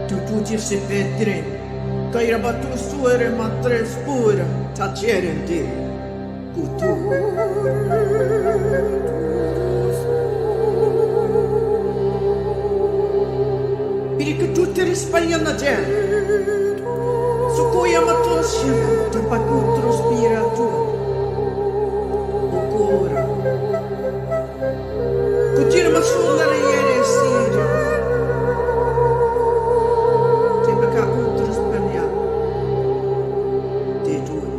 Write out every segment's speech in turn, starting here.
tutti si vedere, caira batu suere matre spura, tacerenti, Perché tutte le spagliano gente, su cui amatossi, te pacutro spirato, ancora, cucina ma sulla ieri sera, te pacutro spagnato, te tutto.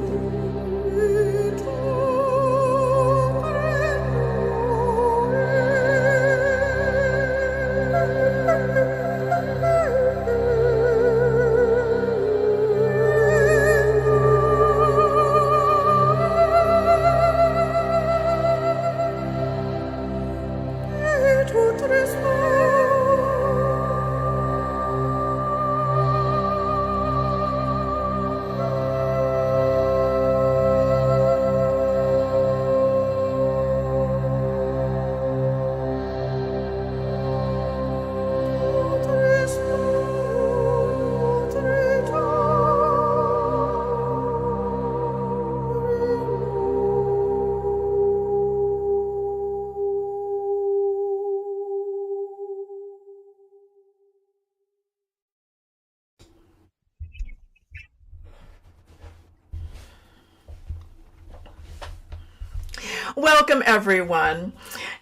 Welcome, everyone.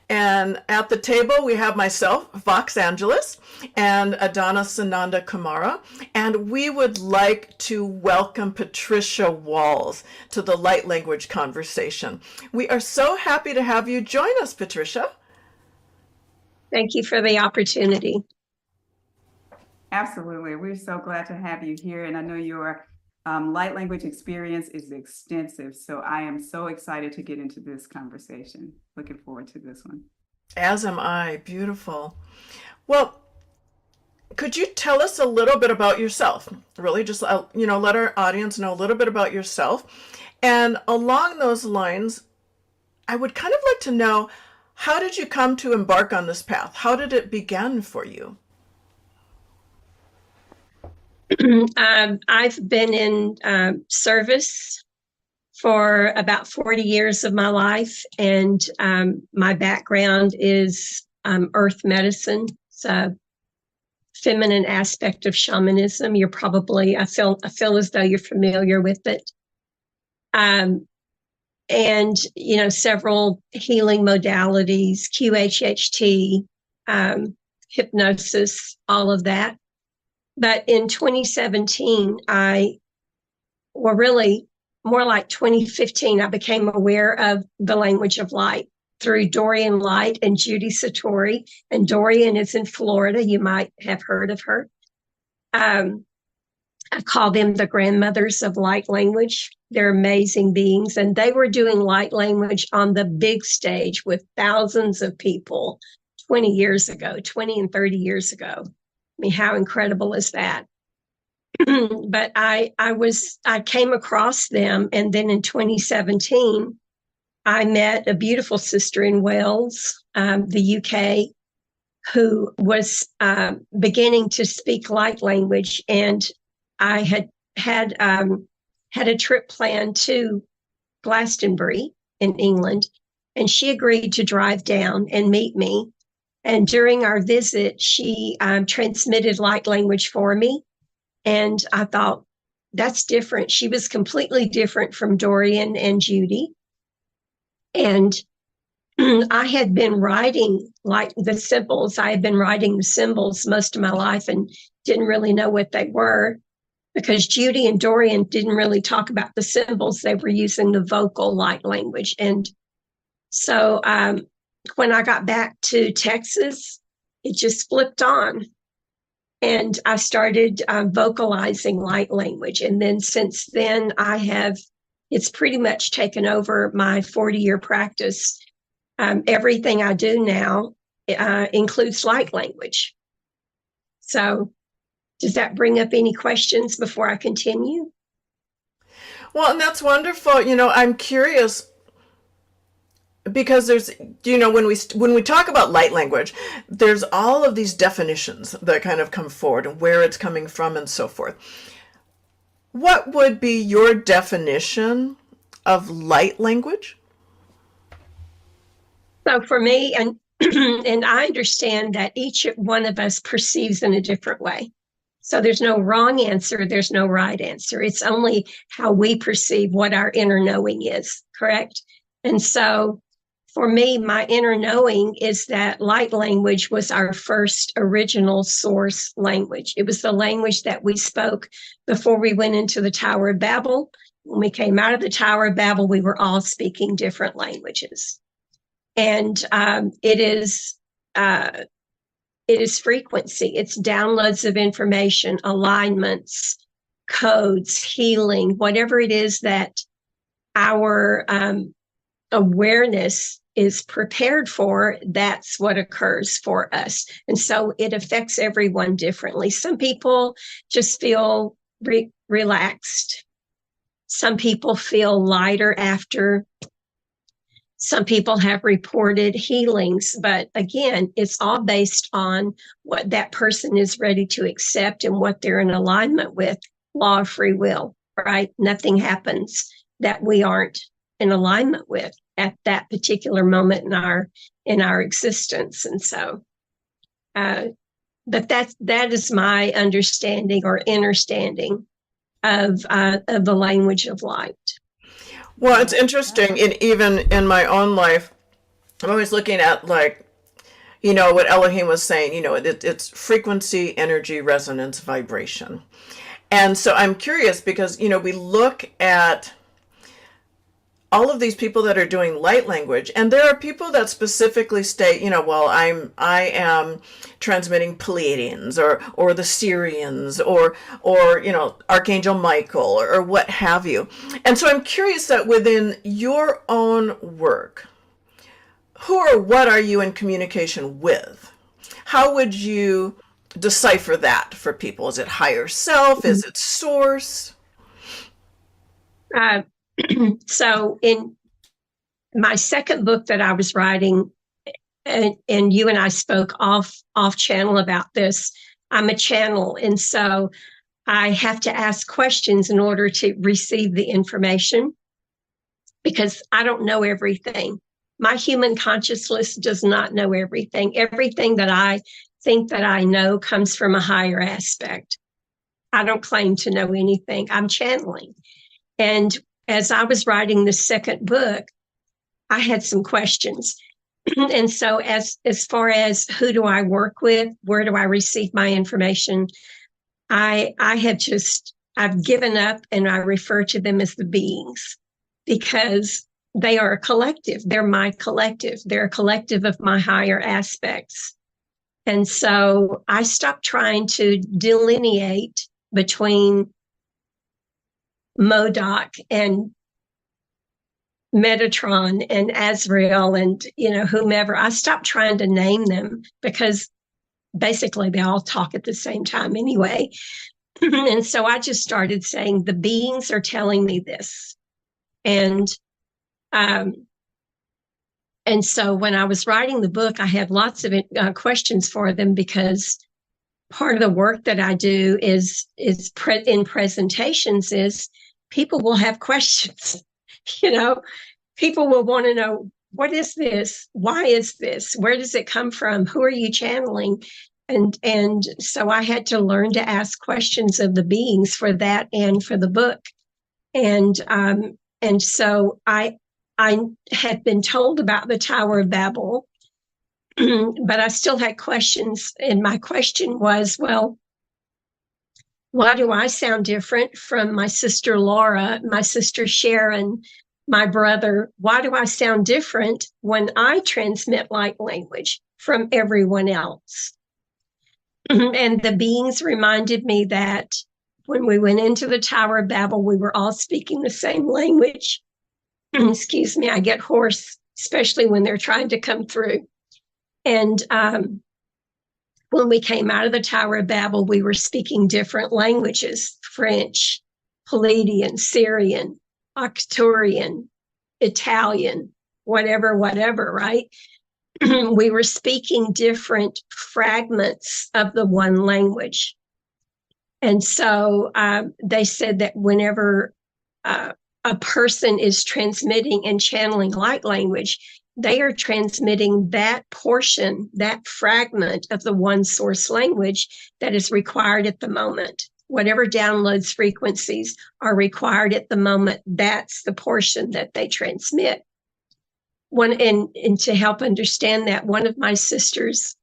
And at the table, we have myself, Vox Angeles, and Adana Sananda Kumara. And we would like to welcome Patricia Walls to the Light Language Conversation. We are so happy to have you join us, Patricia. Thank you for the opportunity. Absolutely. We're so glad to have you here. And I know your light language experience is extensive. So I am so excited to get into this conversation. Looking forward to this one. As am I. Beautiful. Well, could you tell us a little bit about yourself? Really just, let our audience know a little bit about yourself. And along those lines, I would kind of like to know, how did you come to embark on this path? How did it begin for you? I've been in service for about 40 years of my life, and my background is earth medicine. It's a feminine aspect of shamanism. You're probably, I feel as though you're familiar with it. And, several healing modalities, QHHT, hypnosis, all of that. But in 2017, really more like 2015, I became aware of the language of light through Dorian Light and Judy Satori. And Dorian is in Florida. You might have heard of her. I call them the grandmothers of light language. They're amazing beings. And they were doing light language on the big stage with thousands of people 20 and 30 years ago. I mean, how incredible is that? But I came across them, and then in 2017, I met a beautiful sister in Wales, the UK, who was beginning to speak light language, and I had a trip planned to Glastonbury in England, and she agreed to drive down and meet me. And during our visit, she transmitted light language for me. And I thought, that's different. She was completely different from Dorian and Judy. And I had been writing like the symbols. I had been writing the symbols most of my life and didn't really know what they were, because Judy and Dorian didn't really talk about the symbols. They were using the vocal light language. And so when I got back to Texas, it just flipped on. And I started vocalizing light language. And then since then, it's pretty much taken over my 40-year practice. Everything I do now includes light language. So does that bring up any questions before I continue? Well, and that's wonderful. I'm curious, because there's, when we talk about light language, there's all of these definitions that kind of come forward and where it's coming from and so forth. What would be your definition of light language? So for me, and and I understand that each one of us perceives in a different way. So there's no wrong answer, there's no right answer. It's only how we perceive what our inner knowing is, correct? And so for me, my inner knowing is that light language was our first original source language. It was the language that we spoke before we went into the Tower of Babel. When we came out of the Tower of Babel, we were all speaking different languages. And it is frequency. It's downloads of information, alignments, codes, healing, whatever it is that our awareness is prepared for, that's what occurs for us. And so it affects everyone differently. Some people just feel relaxed. Some people feel lighter after. Some people have reported healings, but again, it's all based on what that person is ready to accept and what they're in alignment with. Law of free will, right? Nothing happens that we aren't in alignment with at that particular moment in our existence. And so, but that is my understanding or understanding of the language of light. Well, it's interesting, even in my own life, I'm always looking at, like, what Elohim was saying, it's frequency, energy, resonance, vibration. And so I'm curious because, we look at all of these people that are doing light language, and there are people that specifically state, well, I am transmitting Pleiadians or the Syrians or Archangel Michael or what have you. And so I'm curious that within your own work, who or what are you in communication with? How would you decipher that for people? Is it higher self? Is it source? So in my second book that I was writing, and you and I spoke off channel about this, I'm a channel. And so I have to ask questions in order to receive the information because I don't know everything. My human consciousness does not know everything. Everything that I think that I know comes from a higher aspect. I don't claim to know anything. I'm channeling. And as I was writing the second book, I had some questions. And so as far as who do I work with, where do I receive my information, I've given up and I refer to them as the beings because they are a collective. They're my collective. They're a collective of my higher aspects. And so I stopped trying to delineate between Modoc and Metatron and Azrael and, whomever. I stopped trying to name them because basically they all talk at the same time anyway. And so I just started saying the beings are telling me this. And so when I was writing the book, I had lots of questions for them because part of the work that I do is in presentations is people will have questions. People will want to know, what is this? Why is this? Where does it come from? Who are you channeling? And so I had to learn to ask questions of the beings for that and for the book. And so I had been told about the Tower of Babel, but I still had questions. And my question was, well, why do I sound different from my sister Laura, my sister Sharon, my brother? Why do I sound different when I transmit light language from everyone else? And the beings reminded me that when we went into the Tower of Babel, we were all speaking the same language. Excuse me, I get hoarse, especially when they're trying to come through. And when we came out of the Tower of Babel, we were speaking different languages: French, Pleiadian, Syrian, Arcturian, Italian, whatever, whatever, right? We were speaking different fragments of the one language. And so they said that whenever a person is transmitting and channeling light language, they are transmitting that portion, that fragment of the one source language that is required at the moment. Whatever downloads frequencies are required at the moment, that's the portion that they transmit. And to help understand that, one of my sisters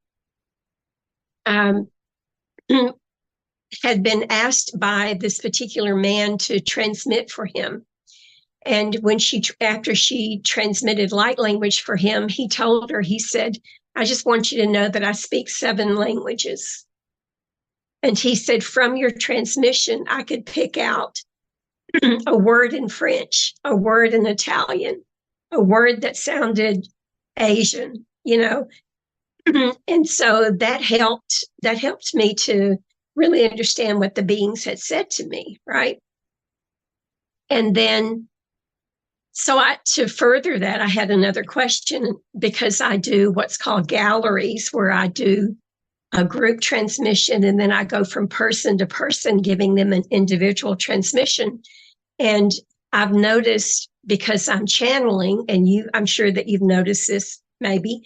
had been asked by this particular man to transmit for him. And after she transmitted light language for him, he told her, he said, I just want you to know that I speak 7 languages. And he said, from your transmission, I could pick out a word in French, a word in Italian, a word that sounded Asian, and so that helped me to really understand what the beings had said to me, right? And then, to further that, I had another question, because I do what's called galleries, where I do a group transmission, and then I go from person to person, giving them an individual transmission. And I've noticed, because I'm channeling, and I'm sure that you've noticed this maybe,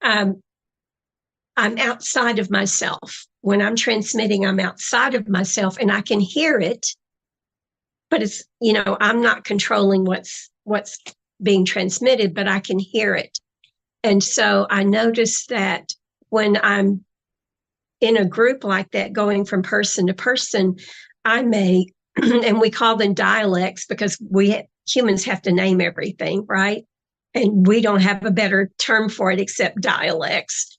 I'm outside of myself. When I'm transmitting, I'm outside of myself, and I can hear it, but it's, I'm not controlling what's being transmitted, but I can hear it. And so I noticed that when I'm in a group like that, going from person to person, I may, and we call them dialects, because humans have to name everything, right? And we don't have a better term for it except dialects.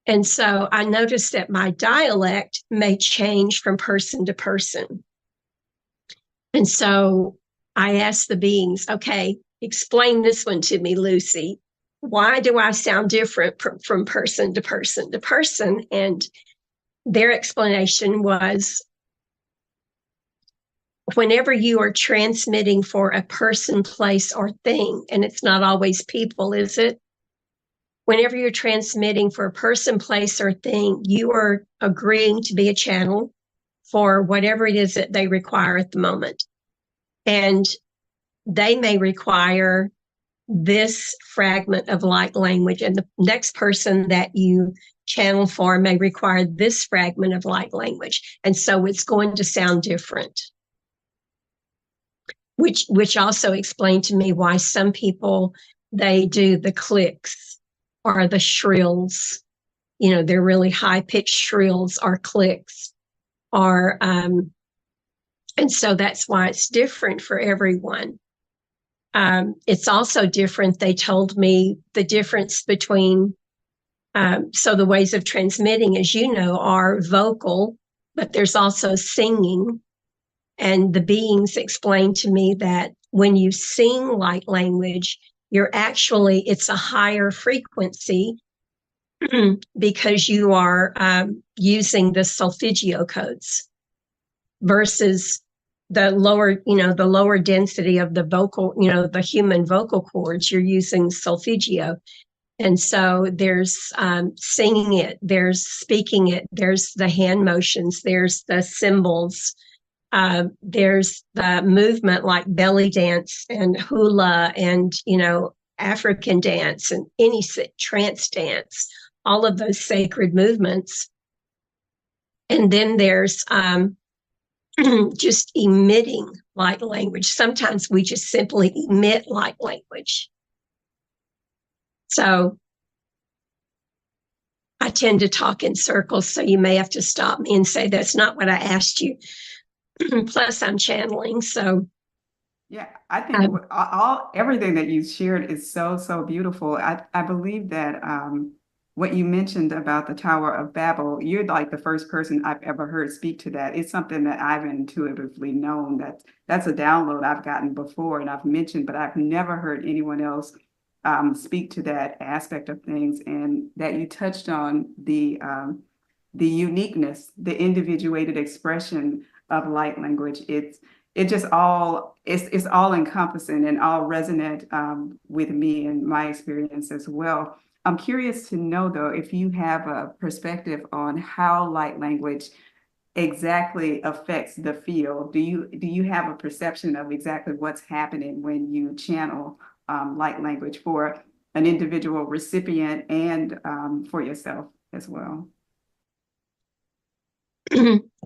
And so I noticed that my dialect may change from person to person. And so I asked the beings, okay, explain this one to me, Lucy. Why do I sound different from person to person to person? And their explanation was, whenever you are transmitting for a person, place, or thing, and it's not always people, is it? Whenever you're transmitting for a person, place, or thing, you are agreeing to be a channel for whatever it is that they require at the moment. And they may require this fragment of light language, and the next person that you channel for may require this fragment of light language. And so it's going to sound different. Which also explained to me why some people, they do the clicks or the shrills, they're really high-pitched shrills or clicks, or and so that's why it's different for everyone. It's also different. They told me the difference between, so the ways of transmitting, as you know, are vocal, but there's also singing. And the beings explained to me that when you sing light language, it's a higher frequency because you are using the solfeggio codes versus the lower density of the vocal, the human vocal cords. You're using solfeggio. And so there's singing it, there's speaking it, there's the hand motions, there's the symbols, there's the movement like belly dance and hula and, African dance and any trance dance, all of those sacred movements. And then there's just emitting light language. Sometimes we just simply emit light language. So I tend to talk in circles, so you may have to stop me and say, that's not what I asked you. Plus I'm channeling, so. Yeah, I think everything that you shared is so beautiful. I believe that what you mentioned about the Tower of Babel, you're like the first person I've ever heard speak to that. It's something that I've intuitively known that's a download I've gotten before and I've mentioned, but I've never heard anyone else speak to that aspect of things. And that you touched on the uniqueness, the individuated expression of light language. it just it's all encompassing and all resonant with me and my experience as well. I'm curious to know though, if you have a perspective on how light language exactly affects the field. Do you have a perception of exactly what's happening when you channel light language for an individual recipient and for yourself as well?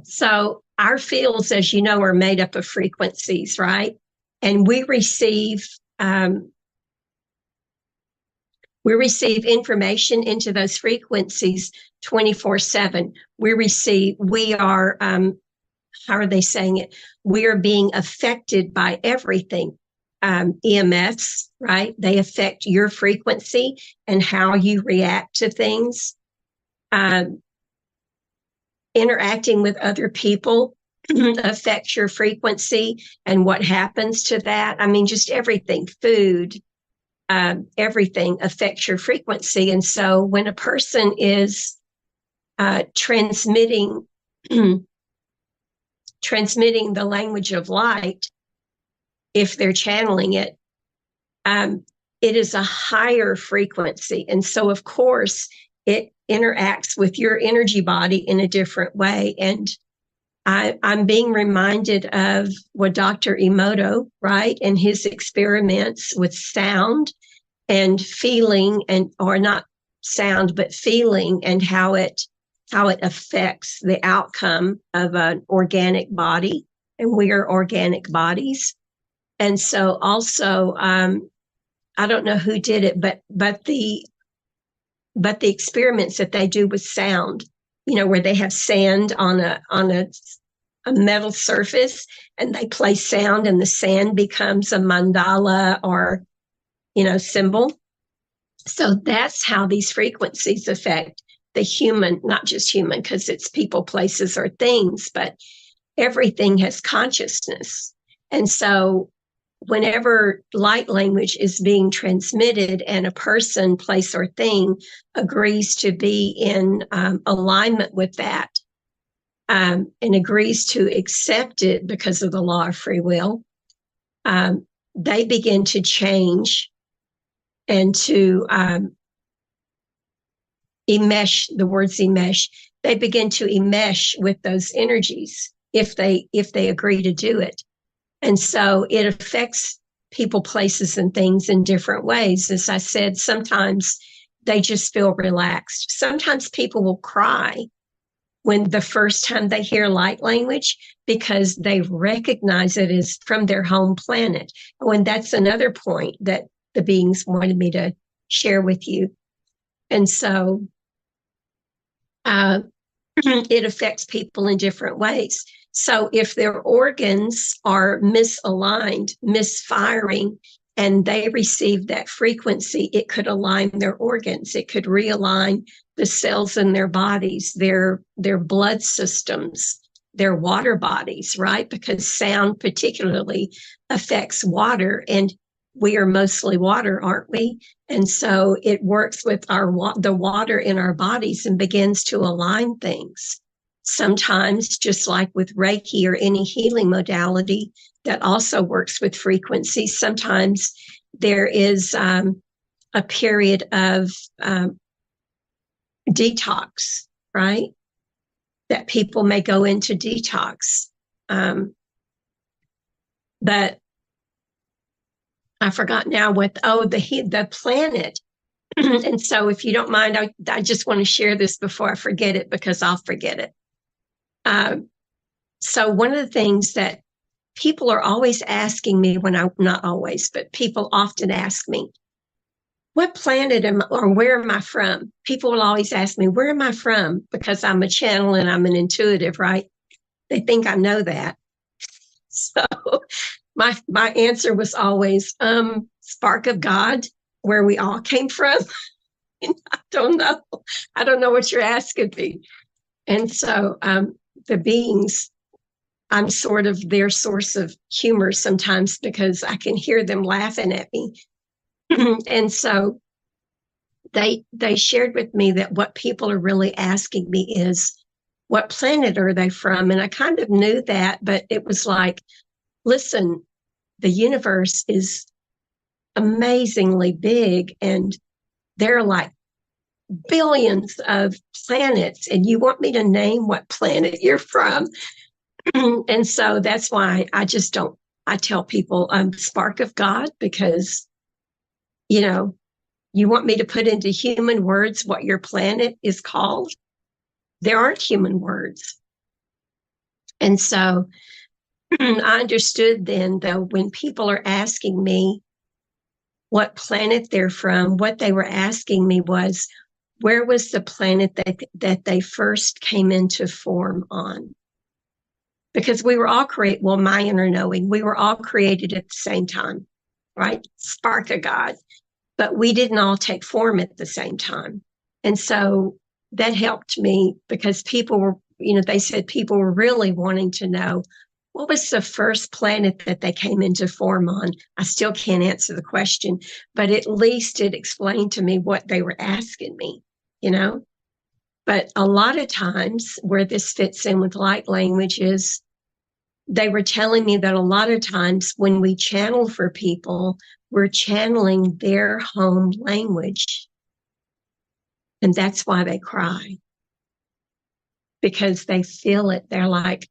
So our fields, as you know, are made up of frequencies, right? And we receive information into those frequencies 24/7. We are, how are they saying it? We are being affected by everything. EMFs, right? They affect your frequency and how you react to things. Interacting with other people affects your frequency and what happens to that. I mean, just everything, food, everything affects your frequency. And so when a person is transmitting the language of light, if they're channeling it, it is a higher frequency. And so, of course, it interacts with your energy body in a different way. And I'm being reminded of what Dr. Emoto, right, and his experiments with sound and feeling, and or not sound, but feeling, and how it affects the outcome of an organic body. And we are organic bodies. And so also, I don't know who did it, but the experiments that they do with sound, where they have sand on a metal surface and they play sound and the sand becomes a mandala or, symbol. So that's how these frequencies affect the human, not just human, because it's people, places, or things, but everything has consciousness. And so whenever light language is being transmitted and a person, place, or thing agrees to be in alignment with that, and agrees to accept it because of the law of free will, they begin to change and to enmesh, the words enmesh, they begin to enmesh with those energies if they agree to do it. And so it affects people, places, and things in different ways. As I said, sometimes they just feel relaxed. Sometimes people will cry when the first time they hear light language because they recognize it as from their home planet. And that's another point that the beings wanted me to share with you. And so it affects people in different ways. So if their organs are misaligned, misfiring, and they receive that frequency, it could align their organs. It could realign the cells in their bodies, their blood systems, their water bodies, right? Because sound particularly affects water, and we are mostly water, aren't we? And so it works with the water in our bodies and begins to align things. Sometimes, just like with Reiki or any healing modality that also works with frequencies, sometimes there is a period of detox, right? That people may go into detox. But I forgot now the planet. And so if you don't mind, I just want to share this before I forget it, because I'll forget it. So one of the things that people are always asking me not always, but people often ask me, what planet or where am I from? People will always ask me, where am I from? Because I'm a channel and I'm an intuitive, right? They think I know that. So my answer was always, spark of God, where we all came from. I don't know. I don't know what you're asking me. And so the beings, I'm sort of their source of humor sometimes because I can hear them laughing at me. And so they shared with me that what people are really asking me is, what planet are they from? And I kind of knew that, but it was like, listen, the universe is amazingly big, and there are like billions of planets, and you want me to name what planet you're from? And so that's why I just don't, I tell people I'm spark of God, because, you know, you want me to put into human words what your planet is called? There aren't human words. And so I understood then, though, when people are asking me what planet they're from, what they were asking me was, where was the planet that they first came into form on? Because we were all created, well, my inner knowing, we were all created at the same time, right? Spark of God. But we didn't all take form at the same time. And so that helped me, because people were, they said people were really wanting to know, what was the first planet that they came into form on? I still can't answer the question, but at least it explained to me what they were asking me, But a lot of times where this fits in with light language is, they were telling me that a lot of times when we channel for people, we're channeling their home language. And that's why they cry, because they feel it. They're like,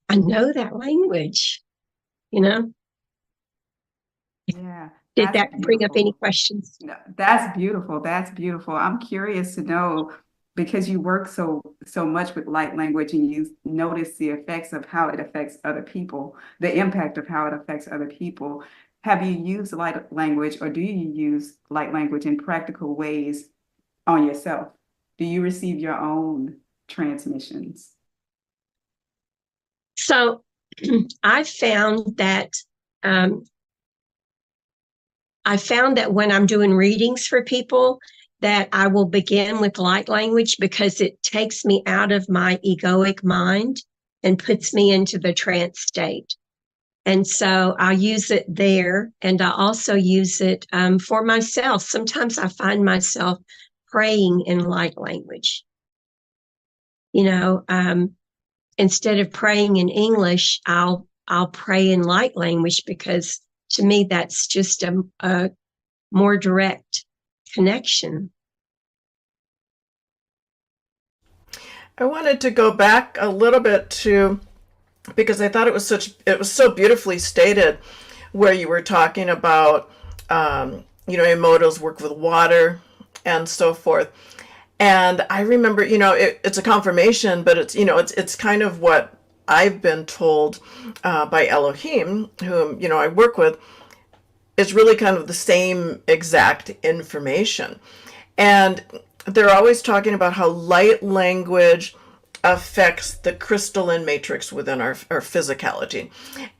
I know that language, Yeah, Did that's that bring up any beautiful. questions? No, that's beautiful. That's beautiful. I'm curious to know, because you work so much with light language and you notice the effects of how it affects other people, the impact of how it affects other people. Have you used light language, or do you use light language in practical ways on yourself? Do you receive your own transmissions? So I found that um, when I'm doing readings for people, that I will begin with light language, because it takes me out of my egoic mind and puts me into the trance state. And so I use it there, and I also use it for myself. Sometimes I find myself praying in light language. Instead of praying in English, I'll pray in light language, because to me that's just a more direct connection. I wanted to go back a little bit to, because I thought it was so beautifully stated, where you were talking about, Emoto's work with water and so forth. And I remember, it's a confirmation, but it's kind of what I've been told by Elohim, whom, I work with. Is really kind of the same exact information. And they're always talking about how light language affects the crystalline matrix within our physicality,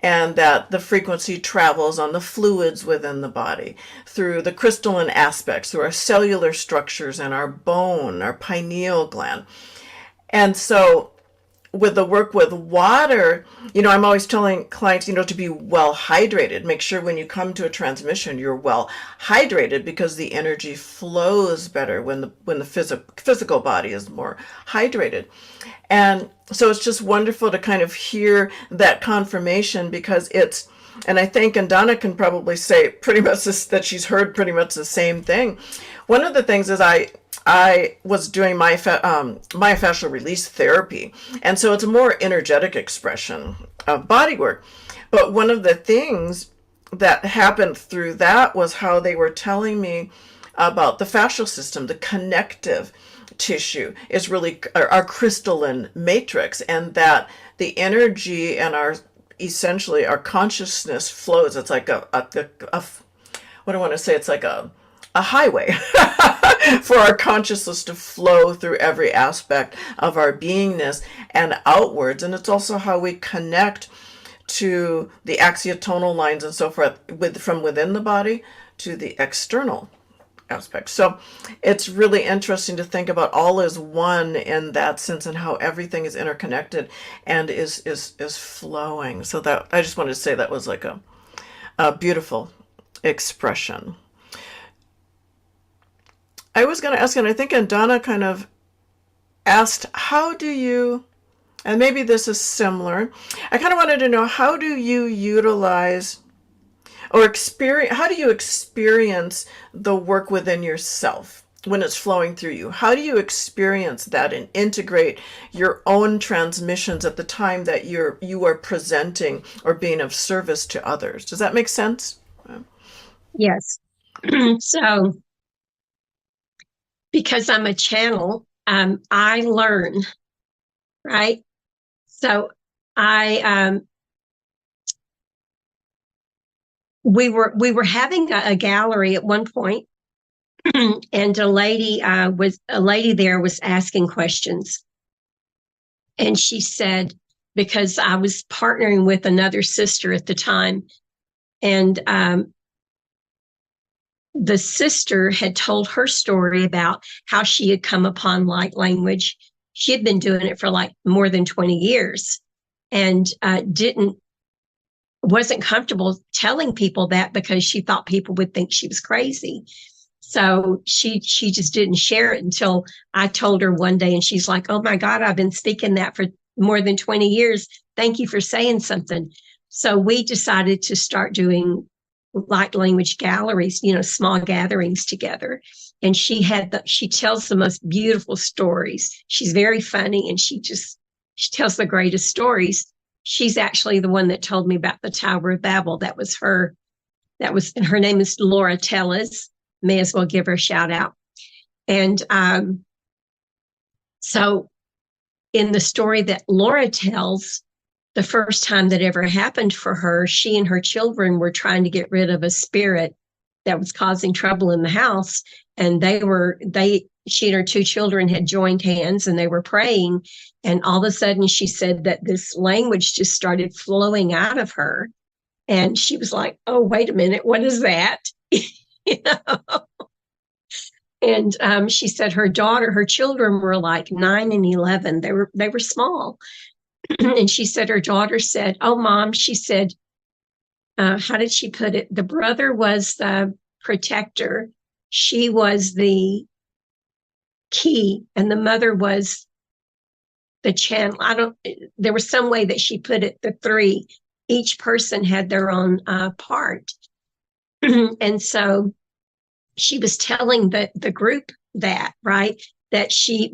and that the frequency travels on the fluids within the body, through the crystalline aspects, through our cellular structures and our bone, our pineal gland. And so with the work with water, I'm always telling clients, to be well hydrated. Make sure when you come to a transmission, you're well hydrated, because the energy flows better when the physical body is more hydrated. And so it's just wonderful to kind of hear that confirmation, because and I think, and Donna can probably say pretty much that she's heard pretty much the same thing. One of the things is I was doing myofascial release therapy, and so it's a more energetic expression of body work. But one of the things that happened through that was how they were telling me about the fascial system, the connective tissue is really our crystalline matrix, and that the energy and essentially our consciousness flows. It's like what do I want to say? It's like a highway for our consciousness to flow through every aspect of our beingness and outwards. And it's also how we connect to the axiotonal lines and so forth, from within the body to the external aspect. So it's really interesting to think about all as one in that sense, and how everything is interconnected and is flowing. So that I just wanted to say that was like a beautiful expression. I was going to ask, and I think Donna kind of asked, how do you And maybe this is similar. I kind of wanted to know, how do you utilize or experience, how do you experience the work within yourself when it's flowing through you? How do you experience that and integrate your own transmissions at the time that you are presenting or being of service to others? Does that make sense? Yes. So, because I'm a channel, I learn, right? So I we were having a gallery at one point, and a lady there was asking questions, and she said, because I was partnering with another sister at the time, and the sister had told her story about how she had come upon light language. She had been doing it for like more than 20 years, and wasn't comfortable telling people that because she thought people would think she was crazy. So she just didn't share it until I told her one day, and she's like, "Oh my God, I've been speaking that for more than 20 years. Thank you for saying something." So we decided to start doing light language galleries, small gatherings together. And she tells the most beautiful stories. She's very funny, and she tells the greatest stories. She's actually the one that told me about the Tower of Babel. Her name is Laura Tellez. May as well give her a shout out. And so in the story that Laura tells, the first time that ever happened for her, she and her children were trying to get rid of a spirit that was causing trouble in the house. And she and her two children had joined hands, and they were praying. And all of a sudden she said that this language just started flowing out of her. And she was like, "Oh, wait a minute, what is that?" And she said her children were like 9 and 11. They were small. And she said her daughter said, "Oh, Mom," she said, how did she put it? The brother was the protector. She was the key, and the mother was the channel. There was some way that she put it, the three, each person had their own part. And so she was telling the group that, right, that she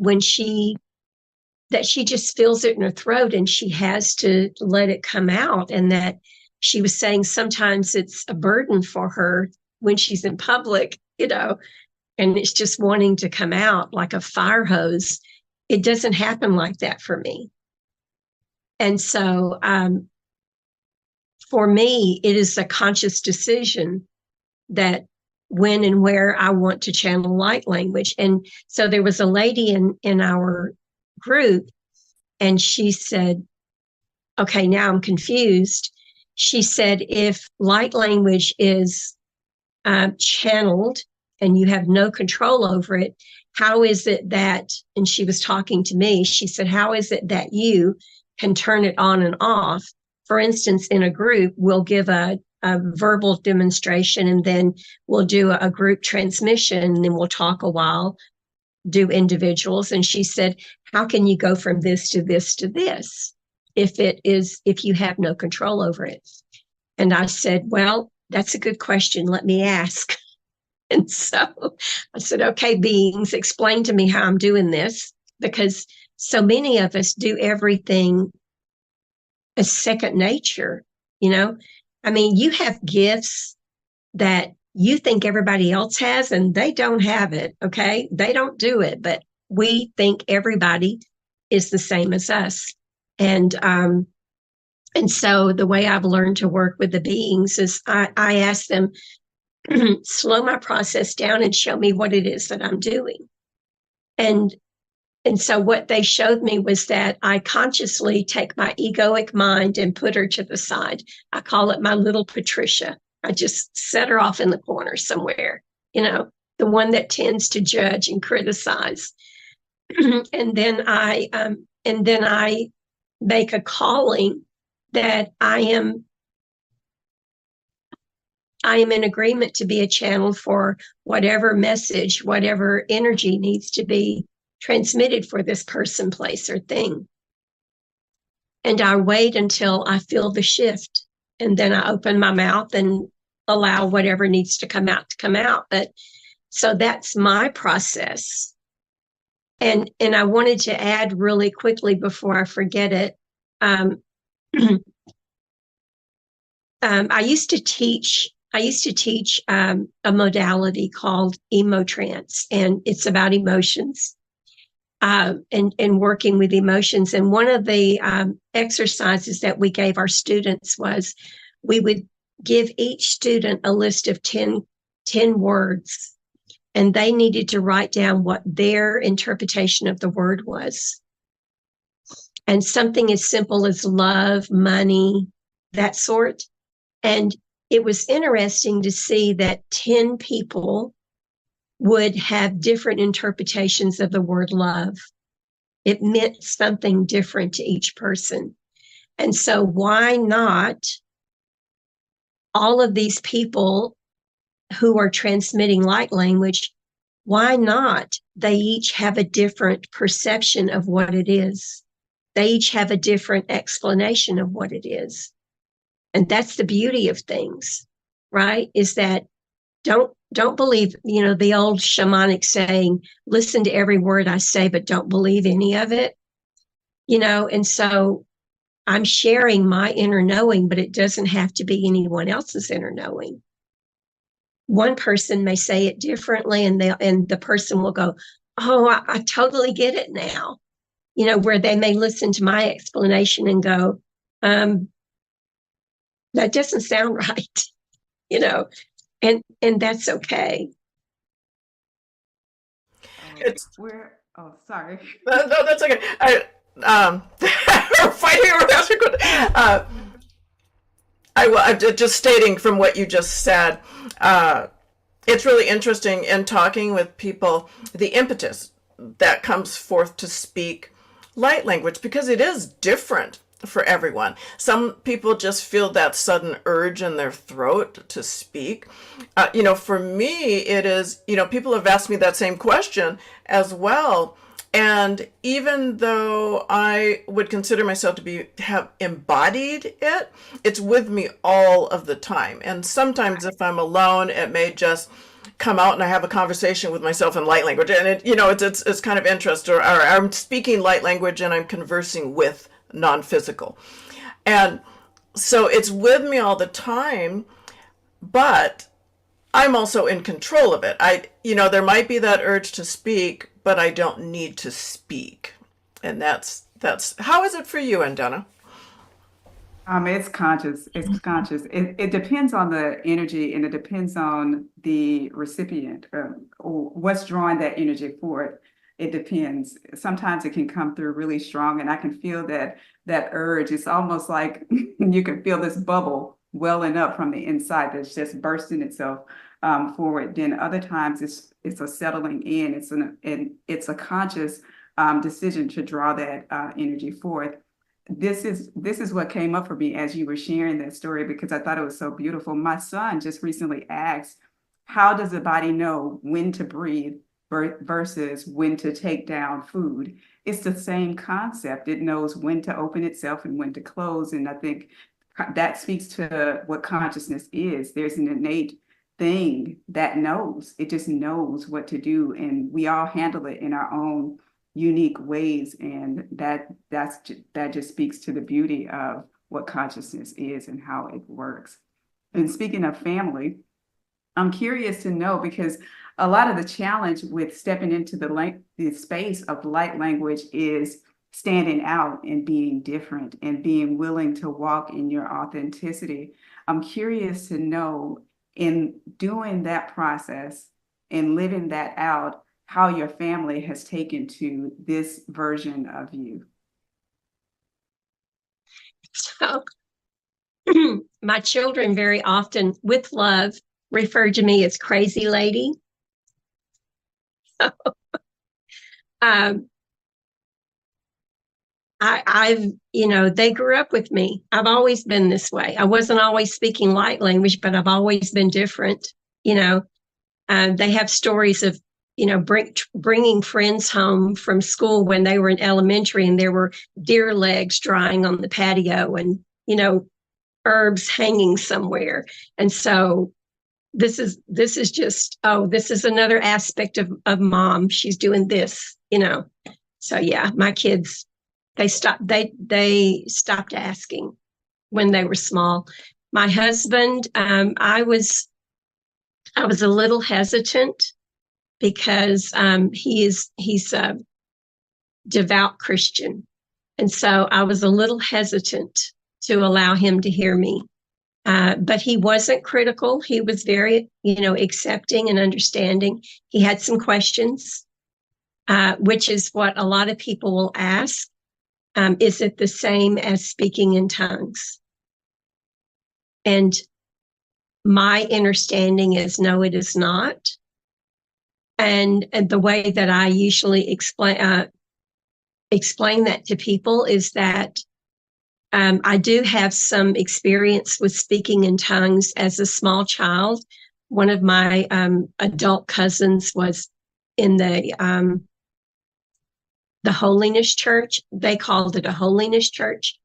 just feels it in her throat, and she has to let it come out. And that she was saying sometimes it's a burden for her when she's in public, and it's just wanting to come out like a fire hose. It doesn't happen like that for me. And so for me, it is a conscious decision that when and where I want to channel light language. And so there was a lady in our group, and she said, "Okay, now I'm confused." She said, "If light language is channeled and you have no control over it, how is it that," and she was talking to me, she said, "How is it that you can turn it on and off? For instance, in a group, we'll give a verbal demonstration, and then we'll do a group transmission, and then we'll talk a while, do individuals." And she said, "How can you go from this to this to this if you have no control over it?" And I said, "Well, that's a good question. Let me ask." And so I said, "Okay, beings, explain to me how I'm doing this," because so many of us do everything as second nature. I mean, you have gifts that you think everybody else has, and they don't have it. Okay. They don't do it, but we think everybody is the same as us. And so the way I've learned to work with the beings is I ask them, slow my process down and show me what it is that I'm doing. And so what they showed me was that I consciously take my egoic mind and put her to the side. I call it my little Patricia. I just set her off in the corner somewhere, the one that tends to judge and criticize. And then I make a calling that I am in agreement to be a channel for whatever message, whatever energy needs to be transmitted for this person, place, or thing. And I wait until I feel the shift. And then I open my mouth and allow whatever needs to come out to come out. But so that's my process. And I wanted to add really quickly before I forget it. I used to teach a modality called emotrance, and it's about emotions, and working with emotions. And one of the exercises that we gave our students was we would give each student a list of 10 words, and they needed to write down what their interpretation of the word was. And something as simple as love, money, that sort. And it was interesting to see that 10 people would have different interpretations of the word love. It meant something different to each person. And so why not all of these people who are transmitting light language, why not they each have a different perception of what it is? They each have a different explanation of what it is. And that's the beauty of things, right? Is that don't believe, the old shamanic saying, listen to every word I say, but don't believe any of it. And so I'm sharing my inner knowing, but it doesn't have to be anyone else's inner knowing. One person may say it differently, and the person will go, oh, I totally get it now. Where they may listen to my explanation and go, that doesn't sound right, and that's okay. Sorry. No, that's okay. Fighting over that. I'm just stating from what you just said. It's really interesting in talking with people, the impetus that comes forth to speak light language, because it is different for everyone. Some people just feel that sudden urge in their throat to speak. For me, it is, people have asked me that same question as well. And even though I would consider myself to have embodied it, it's with me all of the time. And sometimes if I'm alone, it may just come out and I have a conversation with myself in light language. And it's kind of interesting, or I'm speaking light language and I'm conversing with non-physical. And so it's with me all the time, but I'm also in control of it. There might be that urge to speak, but I don't need to speak. And that's how is it for you, Andana? It's conscious. It's conscious. It depends on the energy, and it depends on the recipient, or what's drawing that energy forward. It depends. Sometimes it can come through really strong, and I can feel that urge. It's almost like you can feel this bubble welling up from the inside that's just bursting itself forward. Then other times it's a settling in. It's a conscious decision to draw that energy forth. This is what came up for me as you were sharing that story, because I thought it was so beautiful. My son just recently asked, how does the body know when to breathe versus when to take down food? It's the same concept. It knows when to open itself and when to close. And I think that speaks to what consciousness is. There's an innate thing that knows. It just knows what to do. And we all handle it in our own unique ways. And that just speaks to the beauty of what consciousness is and how it works. And speaking of family, I'm curious to know, because a lot of the challenge with stepping into the space of light language is standing out and being different and being willing to walk in your authenticity. I'm curious to know, in doing that process and living that out, how your family has taken to this version of you. So my children very often, with love, refer to me as crazy lady. So, they grew up with me. I've always been this way. I wasn't always speaking light language, but I've always been different. They have stories of bringing friends home from school when they were in elementary and there were deer legs drying on the patio and, herbs hanging somewhere. And so this is just, this is another aspect of mom. She's doing this, So yeah, my kids, they stopped asking when they were small. My husband, I was a little hesitant because he's a devout Christian. And so I was a little hesitant to allow him to hear me. But he wasn't critical. He was very, accepting and understanding. He had some questions, which is what a lot of people will ask. Is it the same as speaking in tongues? And my understanding is no, it is not. And the way that I usually explain that to people is that I do have some experience with speaking in tongues as a small child. One of my adult cousins was in the Holiness Church. They called it a Holiness Church,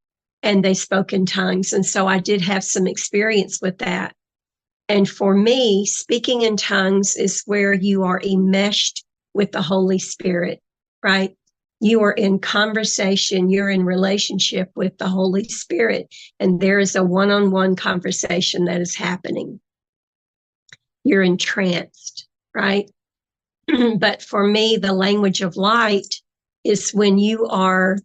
and they spoke in tongues. And so I did have some experience with that. And for me, speaking in tongues is where you are enmeshed with the Holy Spirit, right? You are in conversation, you're in relationship with the Holy Spirit, and there is a one-on-one conversation that is happening. You're entranced, right? But for me, the language of light is when you are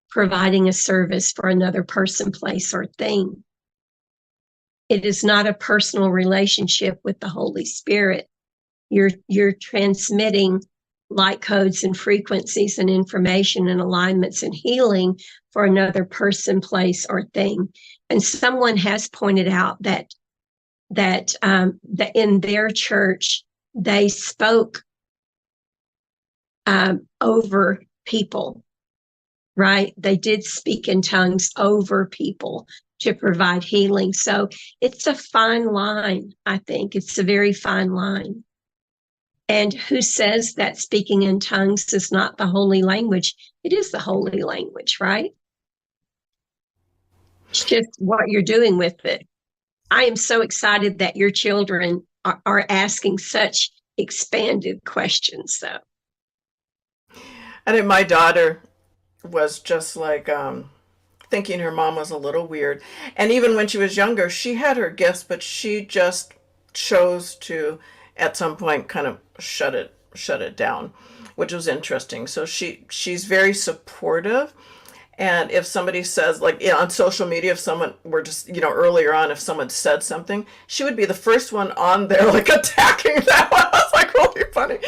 providing a service for another person, place, or thing. It is not a personal relationship with the Holy Spirit. You're transmitting light codes and frequencies and information and alignments and healing for another person, place, or thing. And someone has pointed out that in their church, they spoke over people, right? They did speak in tongues over people to provide healing. So it's a fine line, I think. It's a very fine line. And who says that speaking in tongues is not the holy language? It is the holy language, right? It's just what you're doing with it. I am so excited that your children are asking such expanded questions, though. I think my daughter was just like thinking her mom was a little weird. And even when she was younger, she had her gifts, but she just chose to, at some point, kind of shut it down, which was interesting. So she's very supportive. And if somebody says, like, on social media, if someone were just, earlier on, if someone said something, she would be the first one on there, like, attacking that one. I was like, really funny.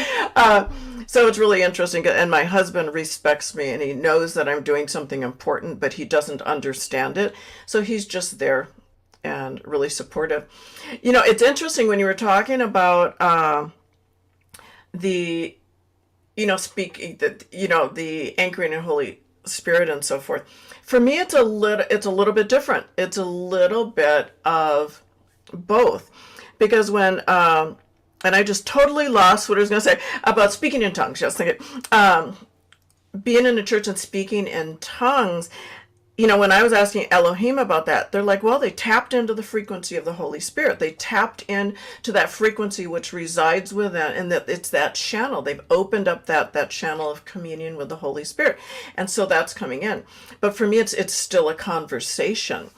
So it's really interesting. And my husband respects me, and he knows that I'm doing something important, but he doesn't understand it. So he's just there and really supportive. It's interesting when you were talking about the anchoring in Holy Spirit and so forth. For me, it's a little bit different. It's a little bit of both, because when and I just totally lost what I was going to say about speaking in tongues. Just thinking, being in a church and speaking in tongues. When I was asking Elohim about that, they're like, well, they tapped into the frequency of the Holy Spirit. They tapped into that frequency which resides within, and that it's that channel. They've opened up that channel of communion with the Holy Spirit. And so that's coming in. But for me, it's still a conversation.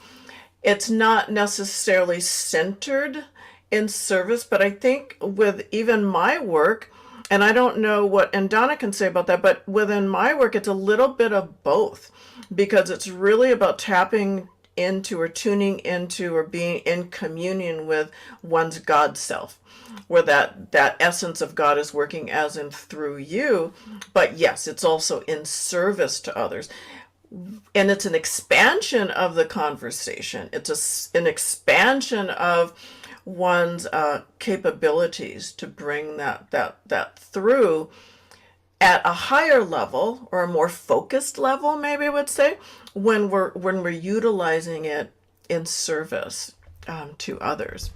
It's not necessarily centered in service, but I think with even my work, and I don't know what, and Donna can say about that, but within my work, it's a little bit of both, because it's really about tapping into or tuning into or being in communion with one's God self, where that essence of God is working as in through you. But yes, it's also in service to others. And it's an expansion of the conversation. It's an expansion of one's capabilities to bring that through at a higher level, or a more focused level, maybe I would say, when we're utilizing it in service to others.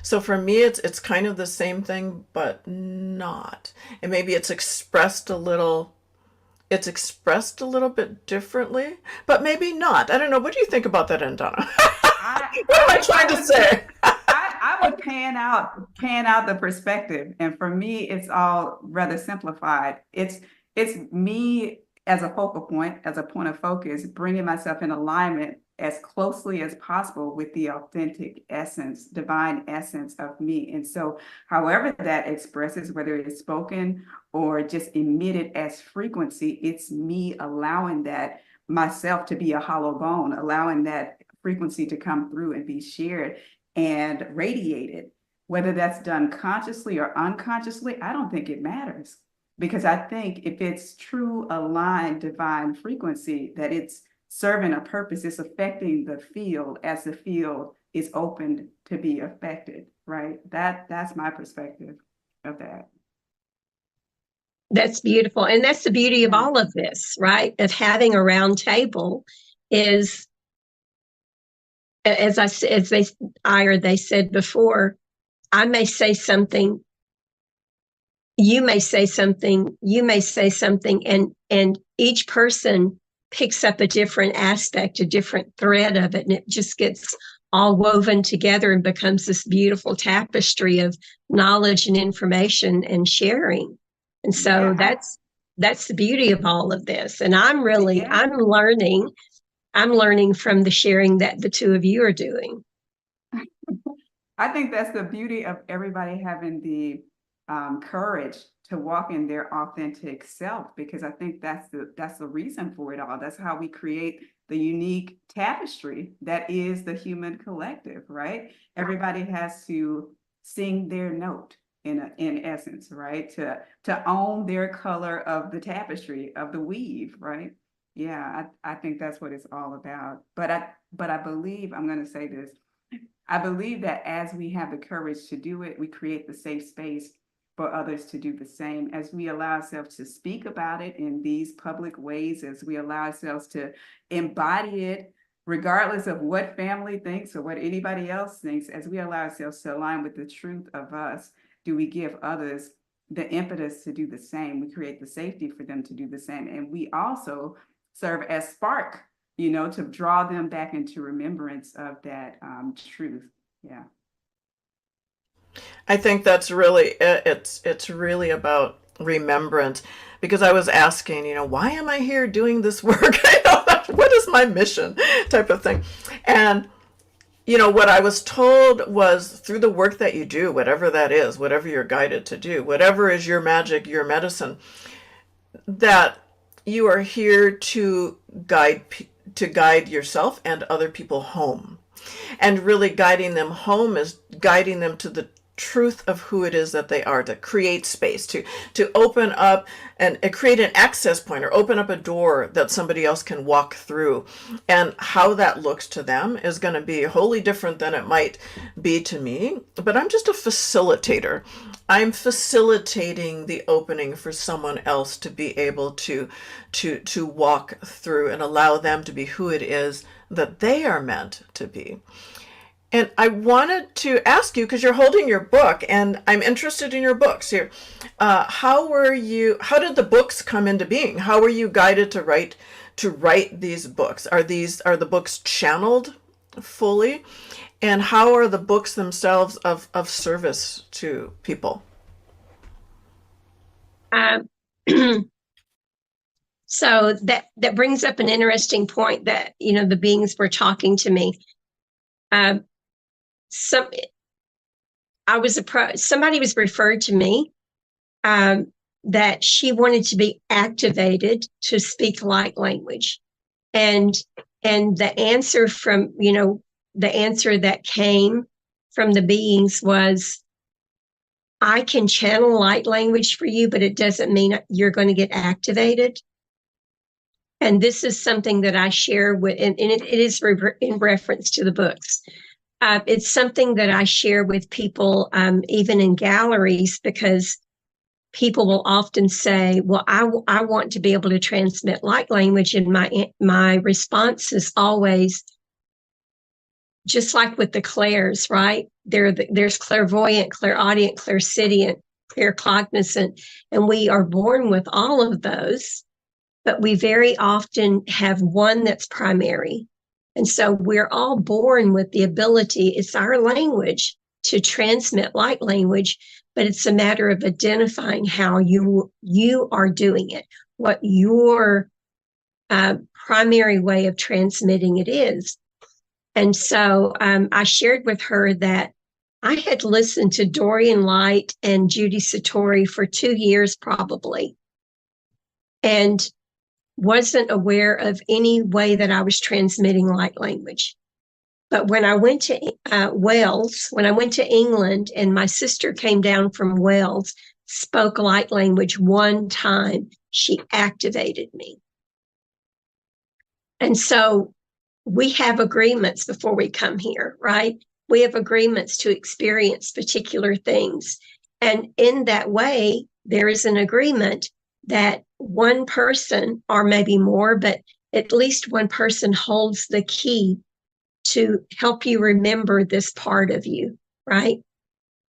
So for me, it's kind of the same thing, but not. And maybe it's expressed a little bit differently, but maybe not. I don't know. What do you think about that, Donna? What am I trying to say? I would pan out the perspective, and for me, it's all rather simplified. It's me as a focal point, as a point of focus, bringing myself in alignment as closely as possible with the authentic essence, divine essence of me. And so, however that expresses, whether it's spoken or just emitted as frequency, it's me allowing that myself to be a hollow bone, allowing that frequency to come through and be shared and radiated. Whether that's done consciously or unconsciously, I don't think it matters. Because I think if it's true, aligned, divine frequency, that it's serving a purpose, it's affecting the field as the field is opened to be affected, right? That's my perspective of that. That's beautiful. And that's the beauty of all of this, right? Of having a round table is, as they said before, I may say something, you may say something, and each person picks up a different aspect, a different thread of it, and it just gets all woven together and becomes this beautiful tapestry of knowledge and information and sharing. And so that's the beauty of all of this. And I'm learning from the sharing that the two of you are doing. I think that's the beauty of everybody having the courage to walk in their authentic self, because I think that's the reason for it all. That's how we create the unique tapestry that is the human collective, right? Everybody has to sing their note in essence, right? To own their color of the tapestry of the weave, right? Yeah, I think that's what it's all about. But I believe, I'm going to say this, I believe that as we have the courage to do it, we create the safe space for others to do the same. As we allow ourselves to speak about it in these public ways, as we allow ourselves to embody it, regardless of what family thinks or what anybody else thinks, as we allow ourselves to align with the truth of us, do we give others the impetus to do the same? We create the safety for them to do the same. And we also serve as spark, to draw them back into remembrance of that truth. Yeah. I think that's really it's really about remembrance, because I was asking, why am I here doing this work? What is my mission, type of thing. And what I was told was, through the work that you do, whatever that is, whatever you're guided to do, whatever is your magic, your medicine, that you are here to guide yourself and other people home. And really guiding them home is guiding them to the truth of who it is that they are, to create space, to open up and create an access point, or open up a door that somebody else can walk through. And how that looks to them is going to be wholly different than it might be to me. But I'm just a facilitator. I'm facilitating the opening for someone else to be able to walk through and allow them to be who it is that they are meant to be. And I wanted to ask you, because you're holding your book, and I'm interested in your books here. How did the books come into being? How were you guided to write these books? Are the books channeled fully? And how are the books themselves of service to people? So that brings up an interesting point that, the beings were talking to me. Somebody was referred to me that she wanted to be activated to speak light language, and the answer that came from the beings was, I can channel light language for you, but it doesn't mean you're going to get activated. And this is something that I share with, and it is in reference to the books. It's something that I share with people, even in galleries, because people will often say, well, I want to be able to transmit light language. And my response is always, just like with the clairs, right? There's clairvoyant, clairaudient, clairsentient, claircognizant, and we are born with all of those, but we very often have one that's primary. And so we're all born with the ability, it's our language, to transmit light language, but it's a matter of identifying how you are doing it, what your primary way of transmitting it is. And so I shared with her that I had listened to Dorian Light and Judy Satori for 2 years probably, and wasn't aware of any way that I was transmitting light language. But when I went to Wales, when I went to England, and my sister came down from Wales, spoke light language one time, she activated me. And so we have agreements before we come here, right? We have agreements to experience particular things. And in that way, there is an agreement that one person, or maybe more, but at least one person holds the key to help you remember this part of you, right?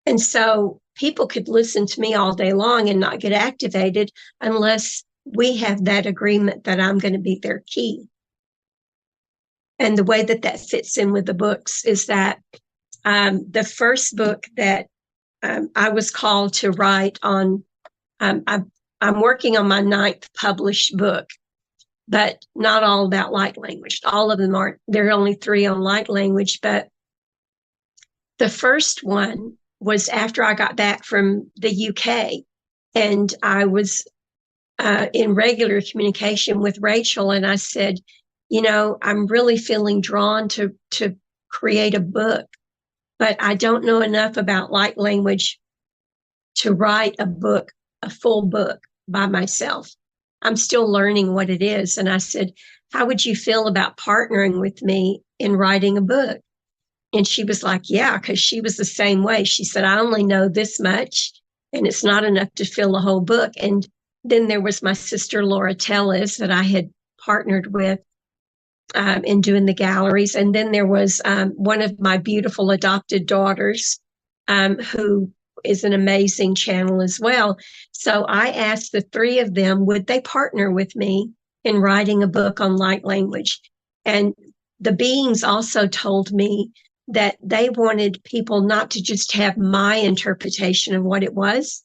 And so people could listen to me all day long and not get activated unless we have that agreement that I'm going to be their key. And the way that that fits in with the books is that the first book that I was called to write on, I'm working on my 9th published book, but not all about light language. All of them aren't. There are only 3 on light language, but the first one was after I got back from the UK, and I was in regular communication with Rachel, and I said, you know, I'm really feeling drawn to create a book, but I don't know enough about light language to write a book, a full book by myself. I'm still learning what it is. And I said, how would you feel about partnering with me in writing a book? And she was like, yeah, because she was the same way. She said, I only know this much, and it's not enough to fill a whole book. And then there was my sister, Laura Tellez, that I had partnered with in doing the galleries. And then there was one of my beautiful adopted daughters who is an amazing channel as well. So I asked the 3 of them, would they partner with me in writing a book on light language? And the beings also told me that they wanted people not to just have my interpretation of what it was.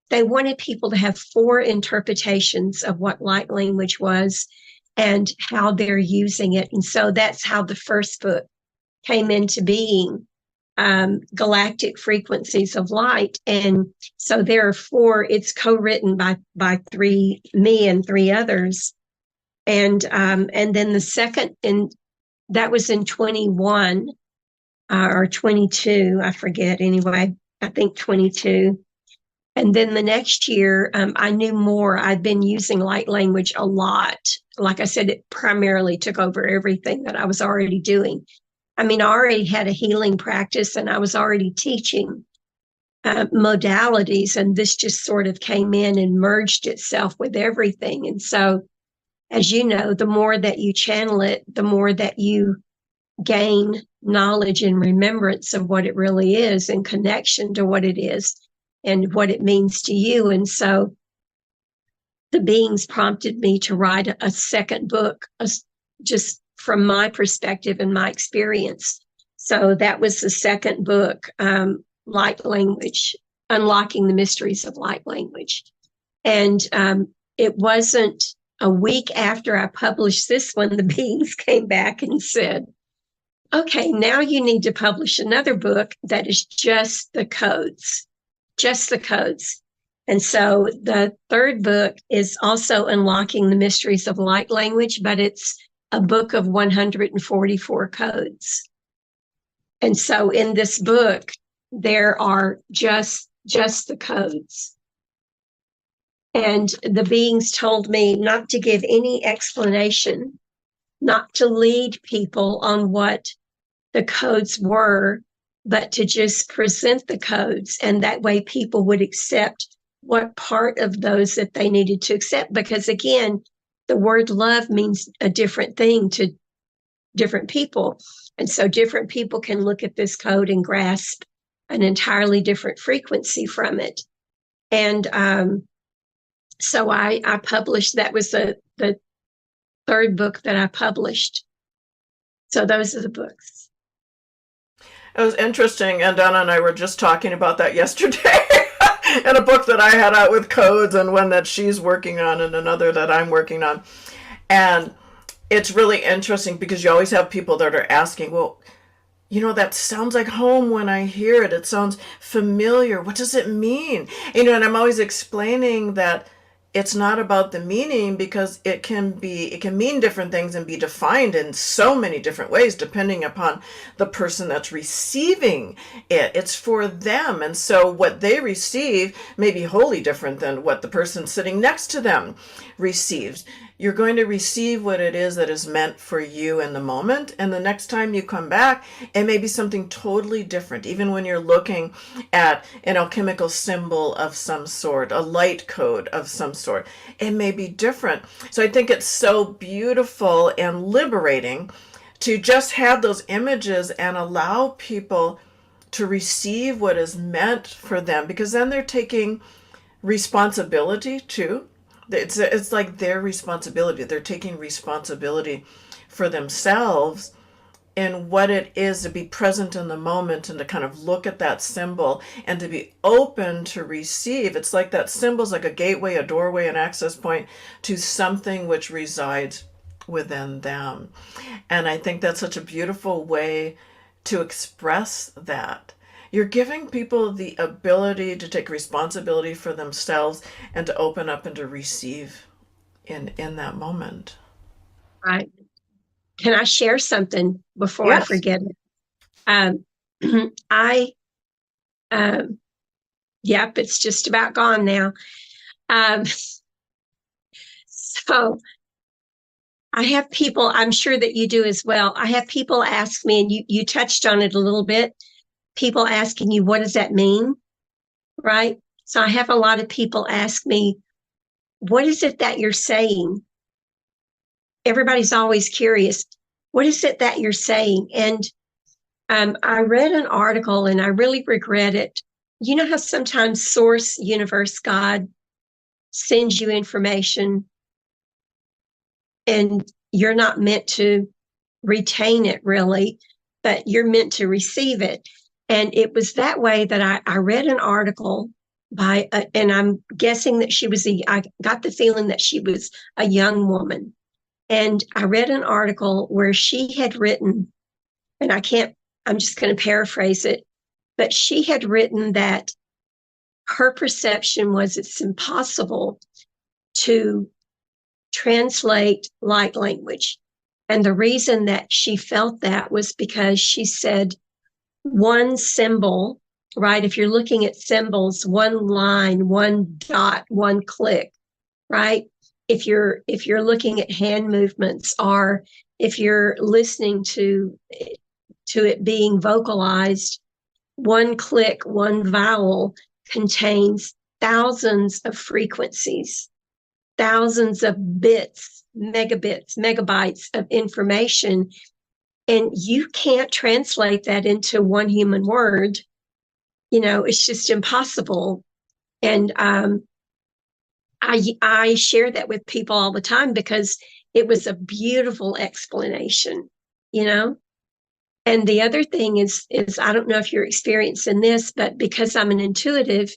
They wanted people to have 4 interpretations of what light language was and how they're using it. And so that's how the first book came into being, Galactic Frequencies of Light. And so there are 4, it's co-written by 3, me and 3 others. And then the second, and that was in 21 or 22, I forget anyway, I think 22. And then the next year, I knew more. I'd been using light language a lot. Like I said, it primarily took over everything that I was already doing. I mean, I already had a healing practice, and I was already teaching modalities, and this just sort of came in and merged itself with everything. And so, as you know, the more that you channel it, the more that you gain knowledge and remembrance of what it really is and connection to what it is and what it means to you. And so the beings prompted me to write a second book, just from my perspective and my experience. So that was the second book, Light Language, Unlocking the Mysteries of Light Language. And it wasn't a week after I published this one, the beings came back and said, okay, now you need to publish another book that is just the codes. Just the codes. And so the third book is also Unlocking the Mysteries of Light Language, but it's a book of 144 codes. And so in this book, there are just the codes. And the beings told me not to give any explanation, not to lead people on what the codes were, but to just present the codes. And that way people would accept what part of those that they needed to accept. Because again, the word love means a different thing to different people. And so different people can look at this code and grasp an entirely different frequency from it. And so I published, that was the third book that I published. So those are the books. It was interesting, and Donna and I were just talking about that yesterday. In a book that I had out with codes, and one that she's working on, and another that I'm working on. And it's really interesting because you always have people that are asking, well, you know, that sounds like home when I hear it. It sounds familiar. What does it mean? You know, and I'm always explaining that it's not about the meaning, because it can mean different things and be defined in so many different ways depending upon the person that's receiving it. It's for them. And so what they receive may be wholly different than what the person sitting next to them receives. You're going to receive what it is that is meant for you in the moment. And the next time you come back, it may be something totally different. Even when you're looking at an alchemical symbol of some sort, a light code of some sort, it may be different. So I think it's so beautiful and liberating to just have those images and allow people to receive what is meant for them, because then they're taking responsibility too. It's like their responsibility. They're taking responsibility for themselves and what it is to be present in the moment and to kind of look at that symbol and to be open to receive. It's like that symbol's like a gateway, a doorway, an access point to something which resides within them. And I think that's such a beautiful way to express that. You're giving people the ability to take responsibility for themselves and to open up and to receive in that moment. Right. Can I share something before Yes. I forget it? Yep, it's just about gone now. So I have people, I'm sure that you do as well. I have people ask me, and you touched on it a little bit, people asking you, what does that mean? Right? So I have a lot of people ask me, what is it that you're saying? Everybody's always curious. What is it that you're saying? And I read an article and I really regret it. You know how sometimes Source, Universe, God sends you information and you're not meant to retain it really, but you're meant to receive it. And it was that way that I read an article by, and I'm guessing that I got the feeling that she was a young woman. And I read an article where she had written, and I'm just going to paraphrase it, but she had written that her perception was it's impossible to translate light language. And the reason that she felt that was because she said one symbol, right? If you're looking at symbols, one line, one dot, one click, right? If you're looking at hand movements, or if you're listening to it being vocalized, one click, one vowel contains thousands of frequencies, thousands of bits, megabits, megabytes of information. And you can't translate that into one human word. You know, it's just impossible. And I share that with people all the time because it was a beautiful explanation, you know? And the other thing is I don't know if you're experiencing this, but because I'm an intuitive,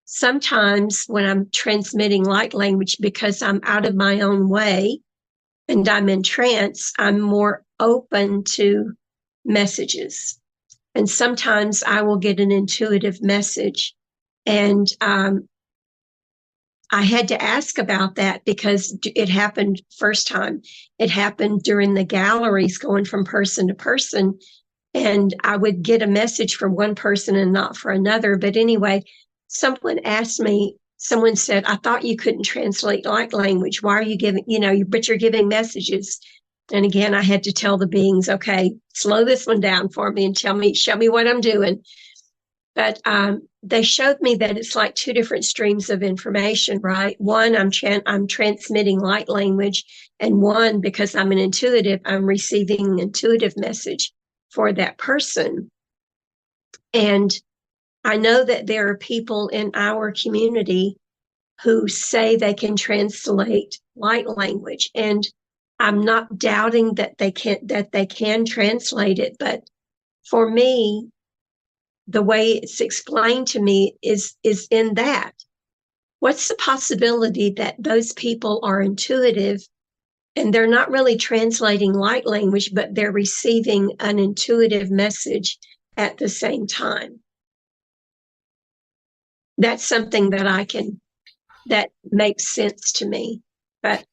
sometimes when I'm transmitting light language, because I'm out of my own way and I'm in trance, I'm more open to messages. And sometimes I will get an intuitive message. And I had to ask about that because it happened first time. It happened during the galleries going from person to person. And I would get a message from one person and not for another. But anyway, someone asked me, someone said, I thought you couldn't translate light language. Why are you giving, but you're giving messages. And again, I had to tell the beings, okay, slow this one down for me and show me what I'm doing. But they showed me that it's like 2 different streams of information, right? One, I'm transmitting light language, And one, because I'm an intuitive, I'm receiving an intuitive message for that person. And I know that there are people in our community who say they can translate light language. And I'm not doubting that they can translate it, but for me, the way it's explained to me is in that. What's the possibility that those people are intuitive and they're not really translating light language, but they're receiving an intuitive message at the same time? That's something that makes sense to me, but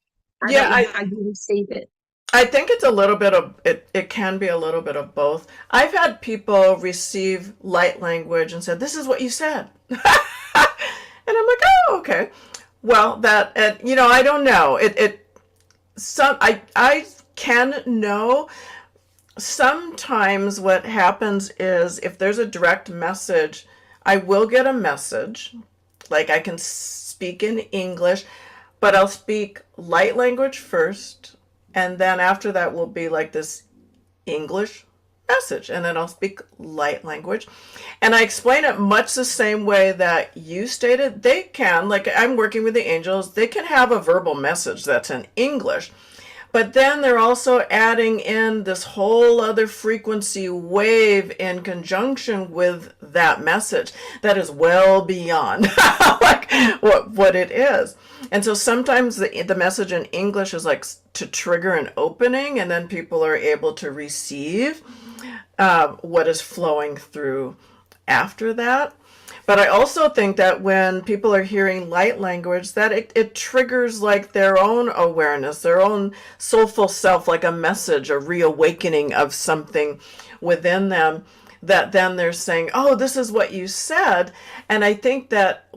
I don't know how you receive it. I think it's a little bit of it can be a little bit of both. I've had people receive light language and said, "This is what you said." And I'm like, "Oh, okay." Well, and I don't know. I can know. Sometimes what happens is if there's a direct message, I will get a message. Like I can speak in English, but I'll speak light language first. And then after that will be like this English message. And then I'll speak light language. And I explain it much the same way that you stated. They can, like I'm working with the angels, they can have a verbal message that's in English. But then they're also adding in this whole other frequency wave in conjunction with that message that is well beyond like what it is. And so sometimes the message in English is like to trigger an opening, and then people are able to receive what is flowing through after that. But I also think that when people are hearing light language, that it triggers like their own awareness, their own soulful self, like a message, a reawakening of something within them, that then they're saying, "Oh, this is what you said." And I think that,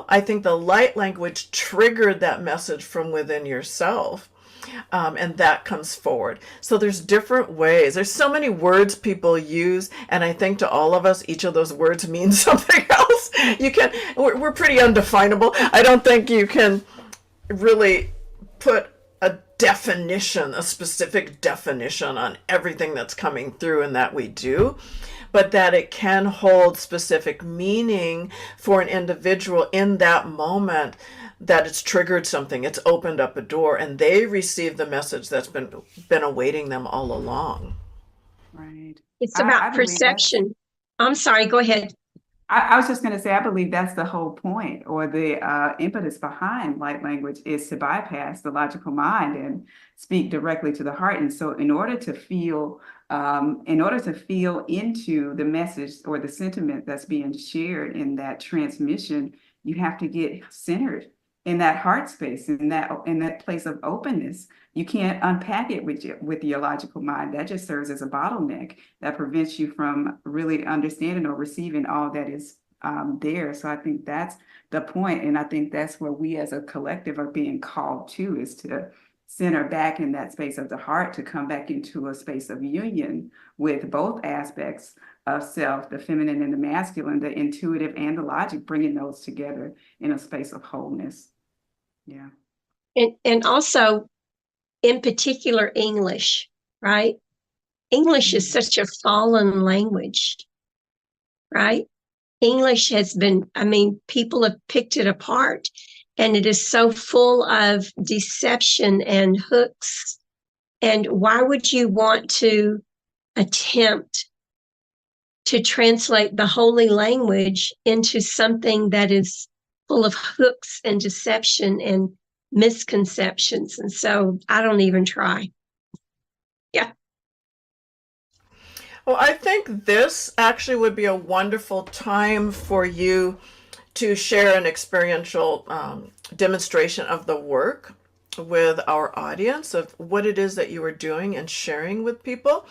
I think the light language triggered that message from within yourself. And that comes forward. So there's different ways. There's so many words people use, and I think to all of us, each of those words means something else. We're pretty undefinable. I don't think you can really put a definition, a specific definition on everything that's coming through and that we do, but that it can hold specific meaning for an individual in that moment, that it's triggered something, it's opened up a door, and they receive the message that's been awaiting them all along. Right. It's about I believe perception. I'm sorry, go ahead. I was just going to say, I believe that's the whole point, or the impetus behind light language, is to bypass the logical mind and speak directly to the heart. And so in order to feel into the message or the sentiment that's being shared in that transmission, you have to get centered in that heart space, in that place of openness. You can't unpack it with your logical mind. That just serves as a bottleneck that prevents you from really understanding or receiving all that is there. So I think that's the point, and I think that's where we as a collective are being called to, is to center back in that space of the heart, to come back into a space of union with both aspects of self, the feminine and the masculine, the intuitive and the logic, bringing those together in a space of wholeness. Yeah. And also, in particular, English, right? English is such a fallen language, right? English has been, people have picked it apart, and it is so full of deception and hooks. And why would you want to attempt to translate the holy language into something that is full of hooks and deception and misconceptions? And so I don't even try. Yeah. Well, I think this actually would be a wonderful time for you to share an experiential demonstration of the work with our audience, of what it is that you are doing and sharing with people.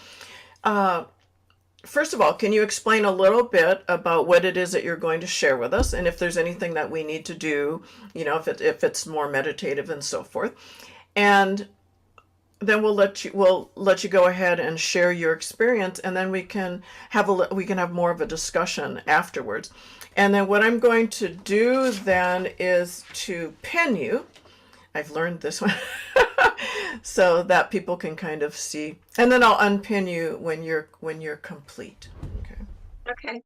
First of all, can you explain a little bit about what it is that you're going to share with us, and if there's anything that we need to do, if it's more meditative and so forth, and then we'll let you go ahead and share your experience, and then we can have more of a discussion afterwards. And then what I'm going to do then is to pin you I've learned this one so that people can kind of see. And then I'll unpin you when you're complete. Okay. Okay.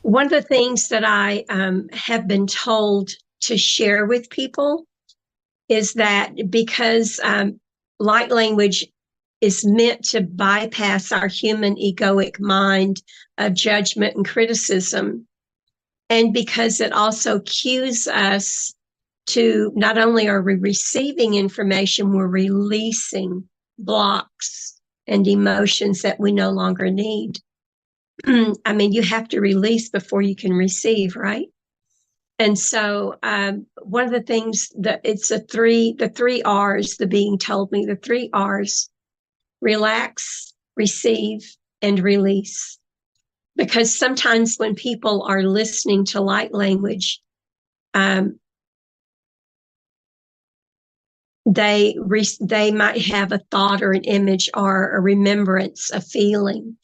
One of the things that I have been told to share with people is that because light language is meant to bypass our human egoic mind of judgment and criticism, and because it also cues us to not only are we receiving information, we're releasing blocks and emotions that we no longer need. I mean, you have to release before you can receive, right? And so one of the things that it's the three R's, the being told me, the three R's: relax, receive, and release. Because sometimes when people are listening to light language, they might have a thought or an image or a remembrance, a feeling.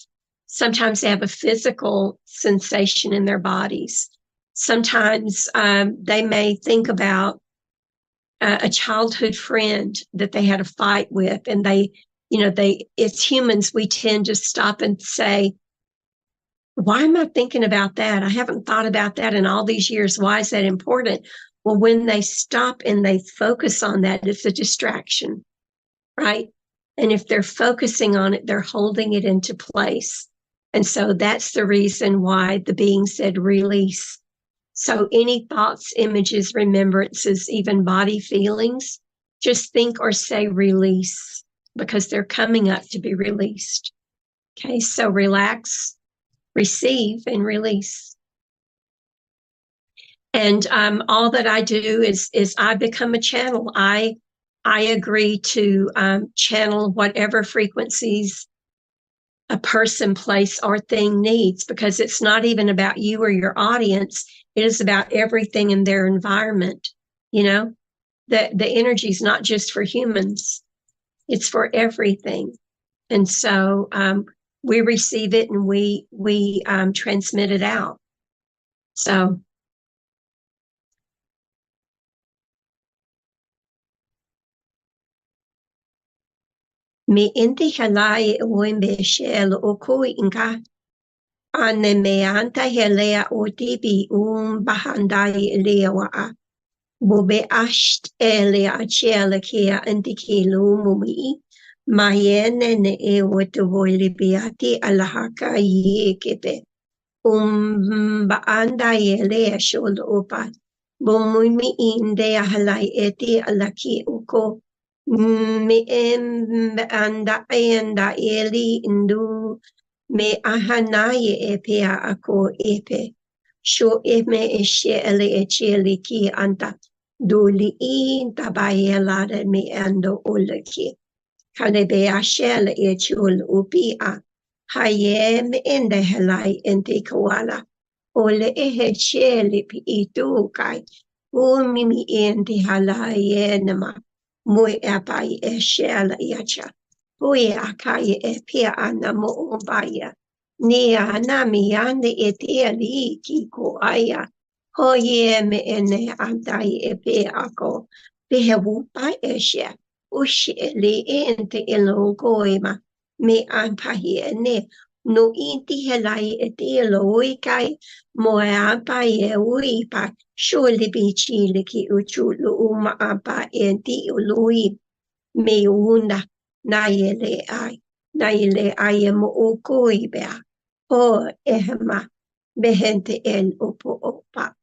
Sometimes they have a physical sensation in their bodies. Sometimes they may think about a childhood friend that they had a fight with, and as humans, we tend to stop and say, why am I thinking about that? I haven't thought about that in all these years. Why is that important? Well, when they stop and they focus on that, it's a distraction, right? And if they're focusing on it, they're holding it into place. And so that's the reason why the being said release. So any thoughts, images, remembrances, even body feelings, just think or say release, because they're coming up to be released. Okay, so relax, receive, and release. And all that I do is I become a channel. I agree to channel whatever frequencies a person, place, or thing needs, because it's not even about you or your audience. It is about everything in their environment. You know, the energy is not just for humans, it's for everything. And so we receive it and we transmit it out. So me inti halai wimbe shell oku inka ane me anta helea otibi bahandai lewa bobe asht elea chela kia antikilu mumi mayene ne e wotu beati alahaka yekebe baanda elea shol opa bomumi inde halai eti alaki uko me anda eli indu me ahanaye epea ako epe sho eme eshe ele echeli ki anta doli in tabayela me ando olaki kane be ashel echul upia hayem ende helai ente koala ole ehe cheli pi itu kai mimi ente halai enema Mui apai e shela iacha. Hui akai e pia ana mo umbaya. Ni ana mi ande e tia li ki ko aya. Ho ye me ene andai e pe ako. Pehe wupai e she. Ushi li ente ilo goima. Me anpahi e ne. No inti helai e tia lo uikai. Mo e apai e uipa. Surely be chile ki uchulu apa enti ului me una naile ai mo ukoi bea o ehma behente el upo opa.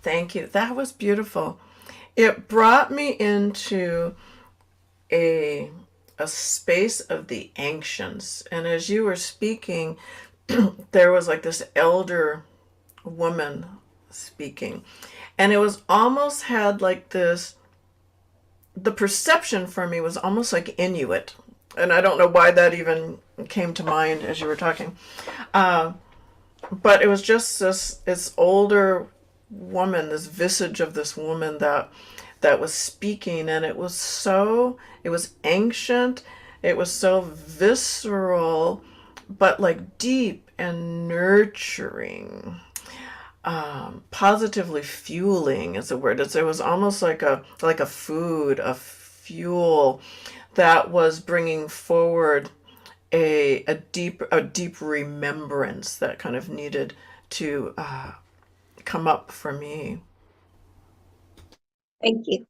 Thank you. That was beautiful. It brought me into a space of the ancients. And as you were speaking, there was like this elder woman speaking. And it was almost had like this, the perception for me was almost like Inuit. And I don't know why that even came to mind as you were talking. But it was just this older woman, this visage of this woman that that was speaking, and it was ancient, it was so visceral, but like deep and nurturing. Positively fueling is a word. It was almost like a food, a fuel that was bringing forward a deep remembrance that kind of needed to come up for me. Thank you.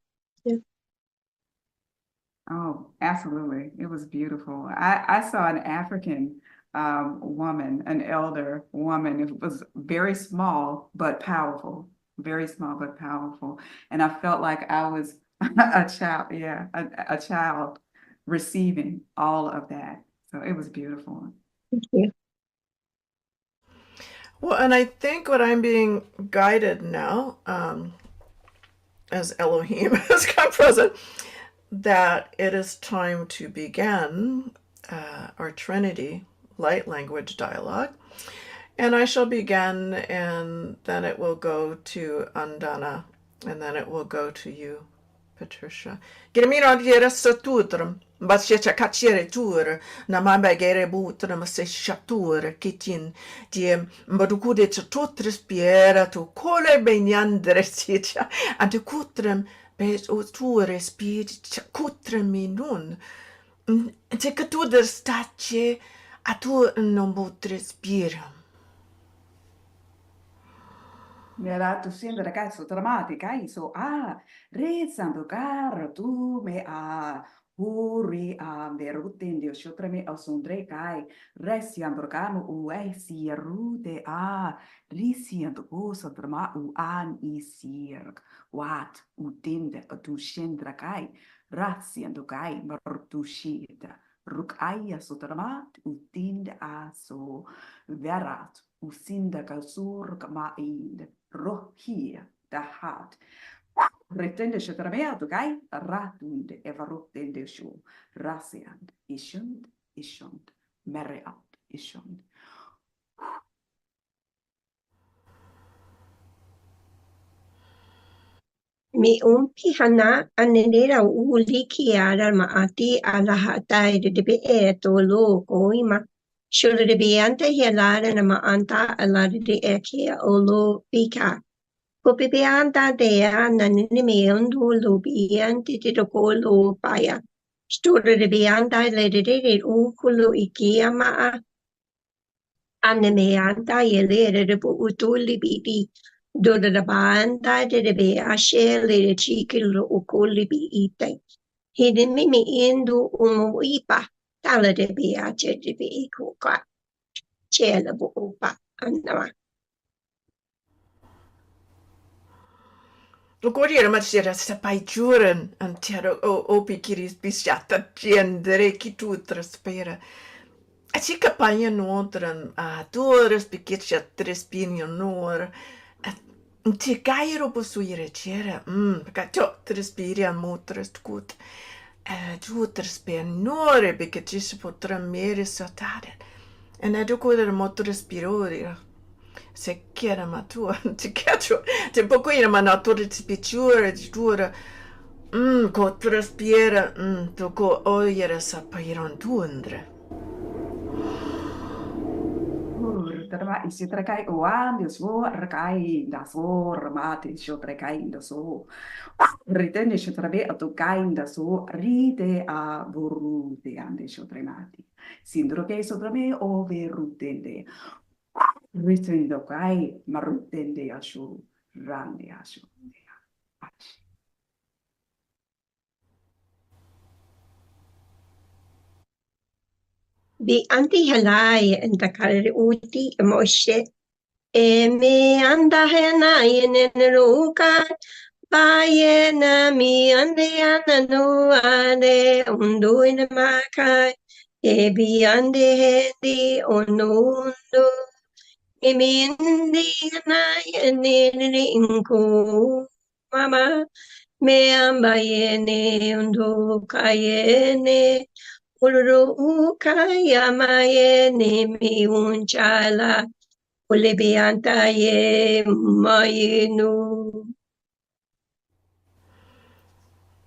Oh, absolutely. It was beautiful. I saw an African woman, an elder woman. It was very small but powerful, very small but powerful. And I felt like I was a child, yeah, a child receiving all of that. So it was beautiful. Thank you. Well, and I think what I'm being guided now, as Elohim has come present, that it is time to begin our Trinity light language dialogue. And I shall begin, and then it will go to Andana, and then it will go to you, Patricia. Giramino diere satutrum, bascecha cacere tur, namamba gere butrum se shatur, kitin, diem, mbadukude tutris piera tu cole beniandre sicia, and to cutrem bes uture spirit cutrem minun. Te catuder stace, a tu non butre spirum. Nella tu sembra ragazzo drammatica, so rezando caro tu me huri verutendio shotrame osundre kai resiando camo si rude risiando oso drama an isir wat utinde tu scendra kai rasiando kai martushita rukaya sotramat utinde so verat usinda kasur kamaid rohia dahat retende shetrameado gai ratunde evarotende shu rasiand ishund mereat ishund. Mi umpi hana anenera uli kiara maati ala hatai de be to lo koima. Shule de biante hialara na maanta ala de ekia olo bika. Popi bianta de na nimi undu lo biante de lo paya. Store de bianta le de ukulu ikia maa. Annemeanta yelere de utuli bibi. Dora da banda de be ashele de chikilo ukuli bi ite. Hide mimi indu ipa. Tala de be ache de be ikuka. Chela bu upa. Anama. Lugoriera matsera sta paijuren antero opi kiris bisiata gendere ki tu traspera. A chica paia notran a todas pikitcha trespinio nor. Ti gairo posuire cera. Kato trespiria motrest gut. Tu trespia nore pikitcha potra mere satare. En educodere motrespirori. Se chiara ma tu ti caccio te poco in ma natura ti picciura di dura co traspiera to co oiera sa pairon tundre. Terma isi terkai uan di so rekai da so remati sho terkai da so ritende sho trabe atu kai da so ride a buru de ande sho tremati sindro che so trame o verutende ritendo kai marutende a sho rande a sho Bi anti halai and the kalari uti emoshe. Me anda henai in ruka. Bayena mi ande ananu ane undu in makai. Ebi ande hendi onundo. Imindi anai ane inku. Mama me ambayene undu kayene. Uluru ukayamayene mi unchala. Ulibiantaye mayenu.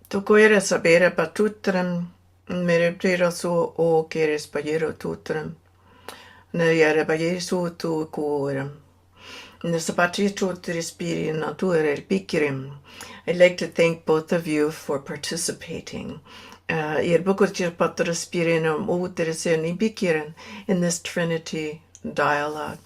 Tu quieres sapere patutram, merebrero su o quieres payero tutram, ne yere payesu tu curam. Nesapati to respiri nature pikirim. I'd like to thank both of you for participating. In this Trinity dialogue.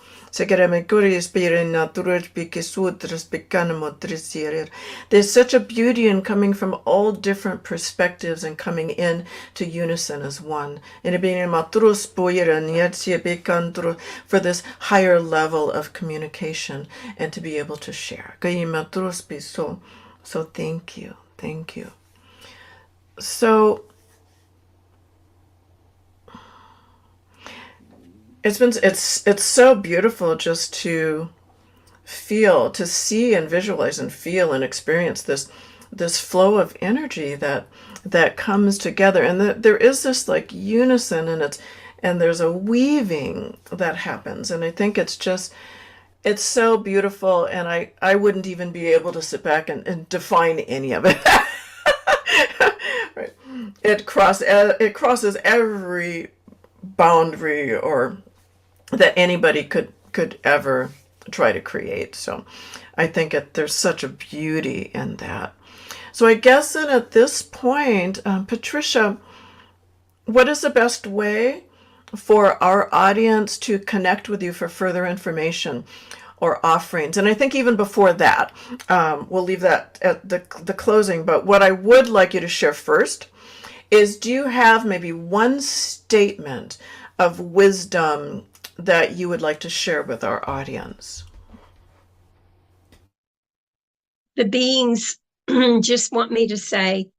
There's such a beauty in coming from all different perspectives and coming in to unison as one. For this higher level of communication and to be able to share. So thank you. Thank you. So it's so beautiful just to feel, to see and visualize and feel and experience this flow of energy that comes together, and there is this like unison, and there's a weaving that happens, and I think it's so beautiful, and I wouldn't even be able to sit back and define any of it. Right. It crosses every boundary or that anybody could ever try to create. So I think there's such a beauty in that. So I guess that at this point, Patricia, what is the best way for our audience to connect with you for further information or offerings? And I think even before that, we'll leave that at the closing. But what I would like you to share first is, do you have maybe one statement of wisdom that you would like to share with our audience? The beings just want me to say,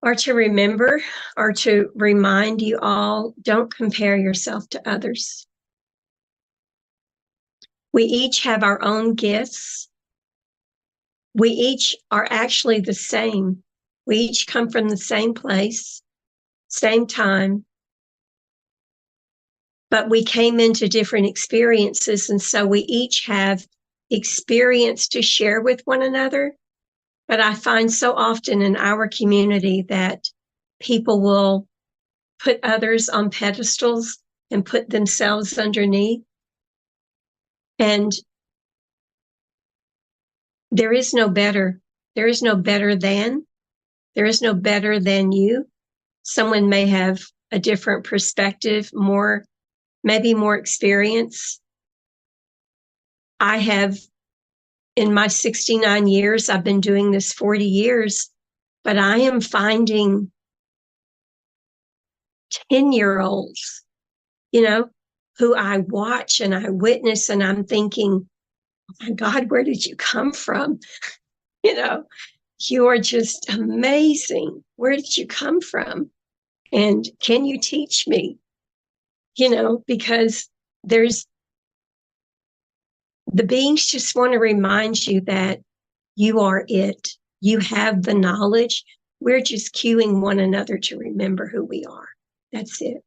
or to remember, or to remind you all, don't compare yourself to others. We each have our own gifts. We each are actually the same. We each come from the same place, same time, but we came into different experiences, and so we each have experience to share with one another. But I find so often in our community that people will put others on pedestals and put themselves underneath. And there is no better. There is no better than. There is no better than you. Someone may have a different perspective, maybe more experience. I have, in my 69 years, I've been doing this 40 years, but I am finding 10-year-olds, who I watch and I witness, and I'm thinking, oh my God, where did you come from? You are just amazing. Where did you come from? And can you teach me? Because the beings just want to remind you that you are it. You have the knowledge. We're just cueing one another to remember who we are. That's it.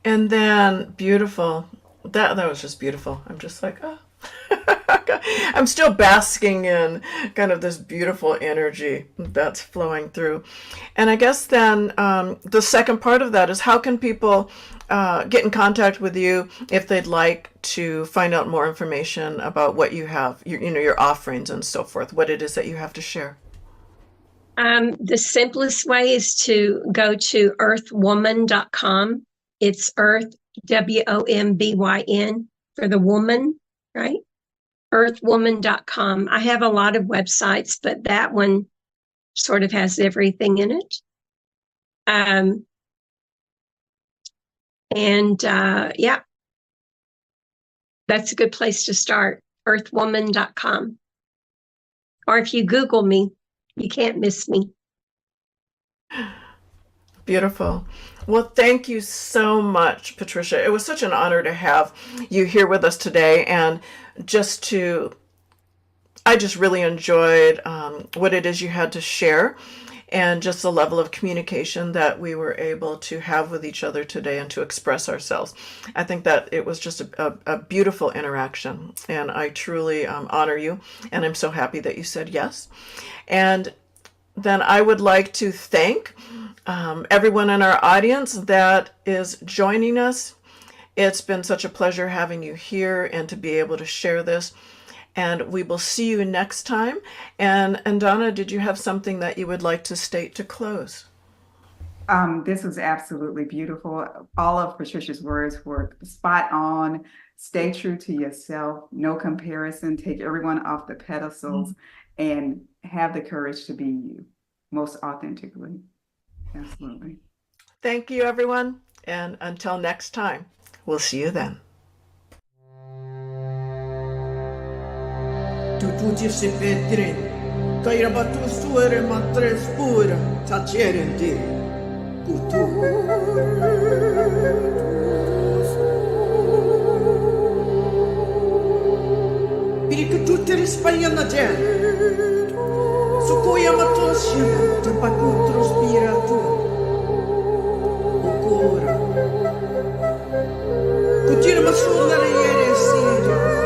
And then beautiful. That was just beautiful. I'm just like, oh. I'm still basking in kind of this beautiful energy that's flowing through. And I guess then the second part of that is, how can people get in contact with you if they'd like to find out more information about what you have, your offerings and so forth, what it is that you have to share? The simplest way is to go to earthwoman.com. It's Earth, WOMBYN, for the woman, right? Earthwoman.com. I have a lot of websites, but that one sort of has everything in it. Yeah, that's a good place to start, earthwoman.com. Or if you Google me, you can't miss me. Beautiful. Well, thank you so much, Patricia. It was such an honor to have you here with us today, and I just really enjoyed what it is you had to share. and just the level of communication that we were able to have with each other today and to express ourselves. I think that it was just a beautiful interaction, and I truly honor you, and I'm so happy that you said yes. And then I would like to thank everyone in our audience that is joining us. It's been such a pleasure having you here and to be able to share this. And we will see you next time. And Donna, did you have something that you would like to state to close? This was absolutely beautiful. All of Patricia's words were spot on. Stay true to yourself. No comparison. Take everyone off the pedestals and have the courage to be you most authentically. Absolutely. Thank you, everyone. And until next time, we'll see you then. Tu se pedre, caira batu suere matre spura, tacerente, Pirica tutte le spagna na gente, su cui amatoscia, te pacutro spira tu, ancora. Continua ma sulla ieri sirio.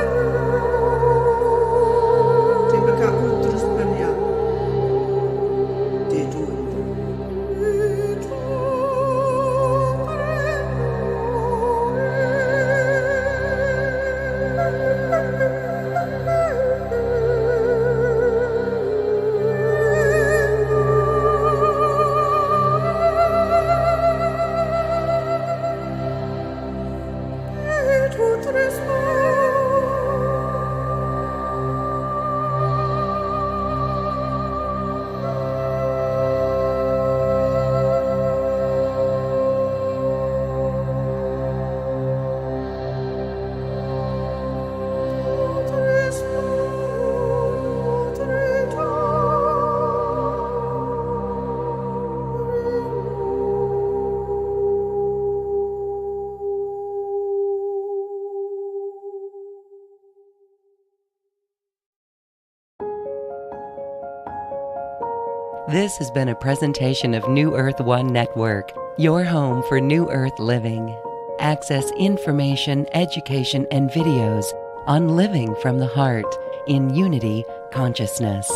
This has been a presentation of New Earth One Network, your home for New Earth living. Access information, education, and videos on living from the heart in unity consciousness.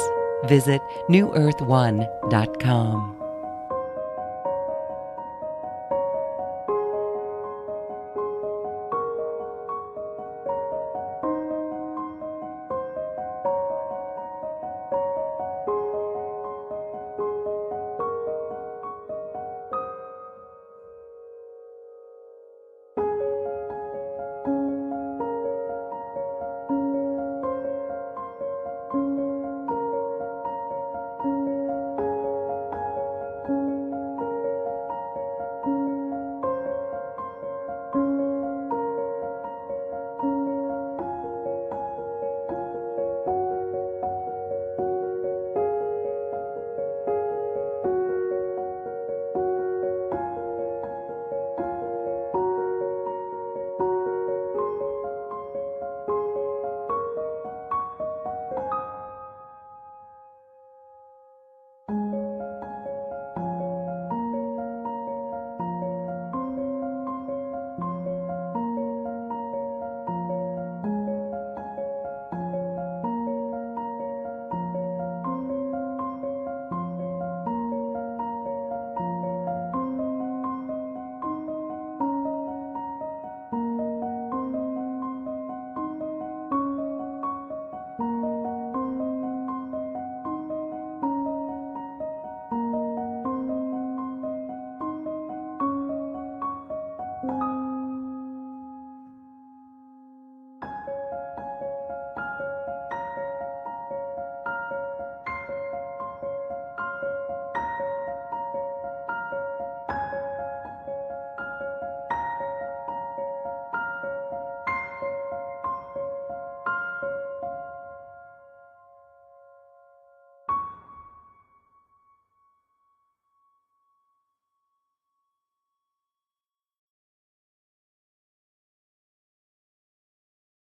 Visit newearth1.com.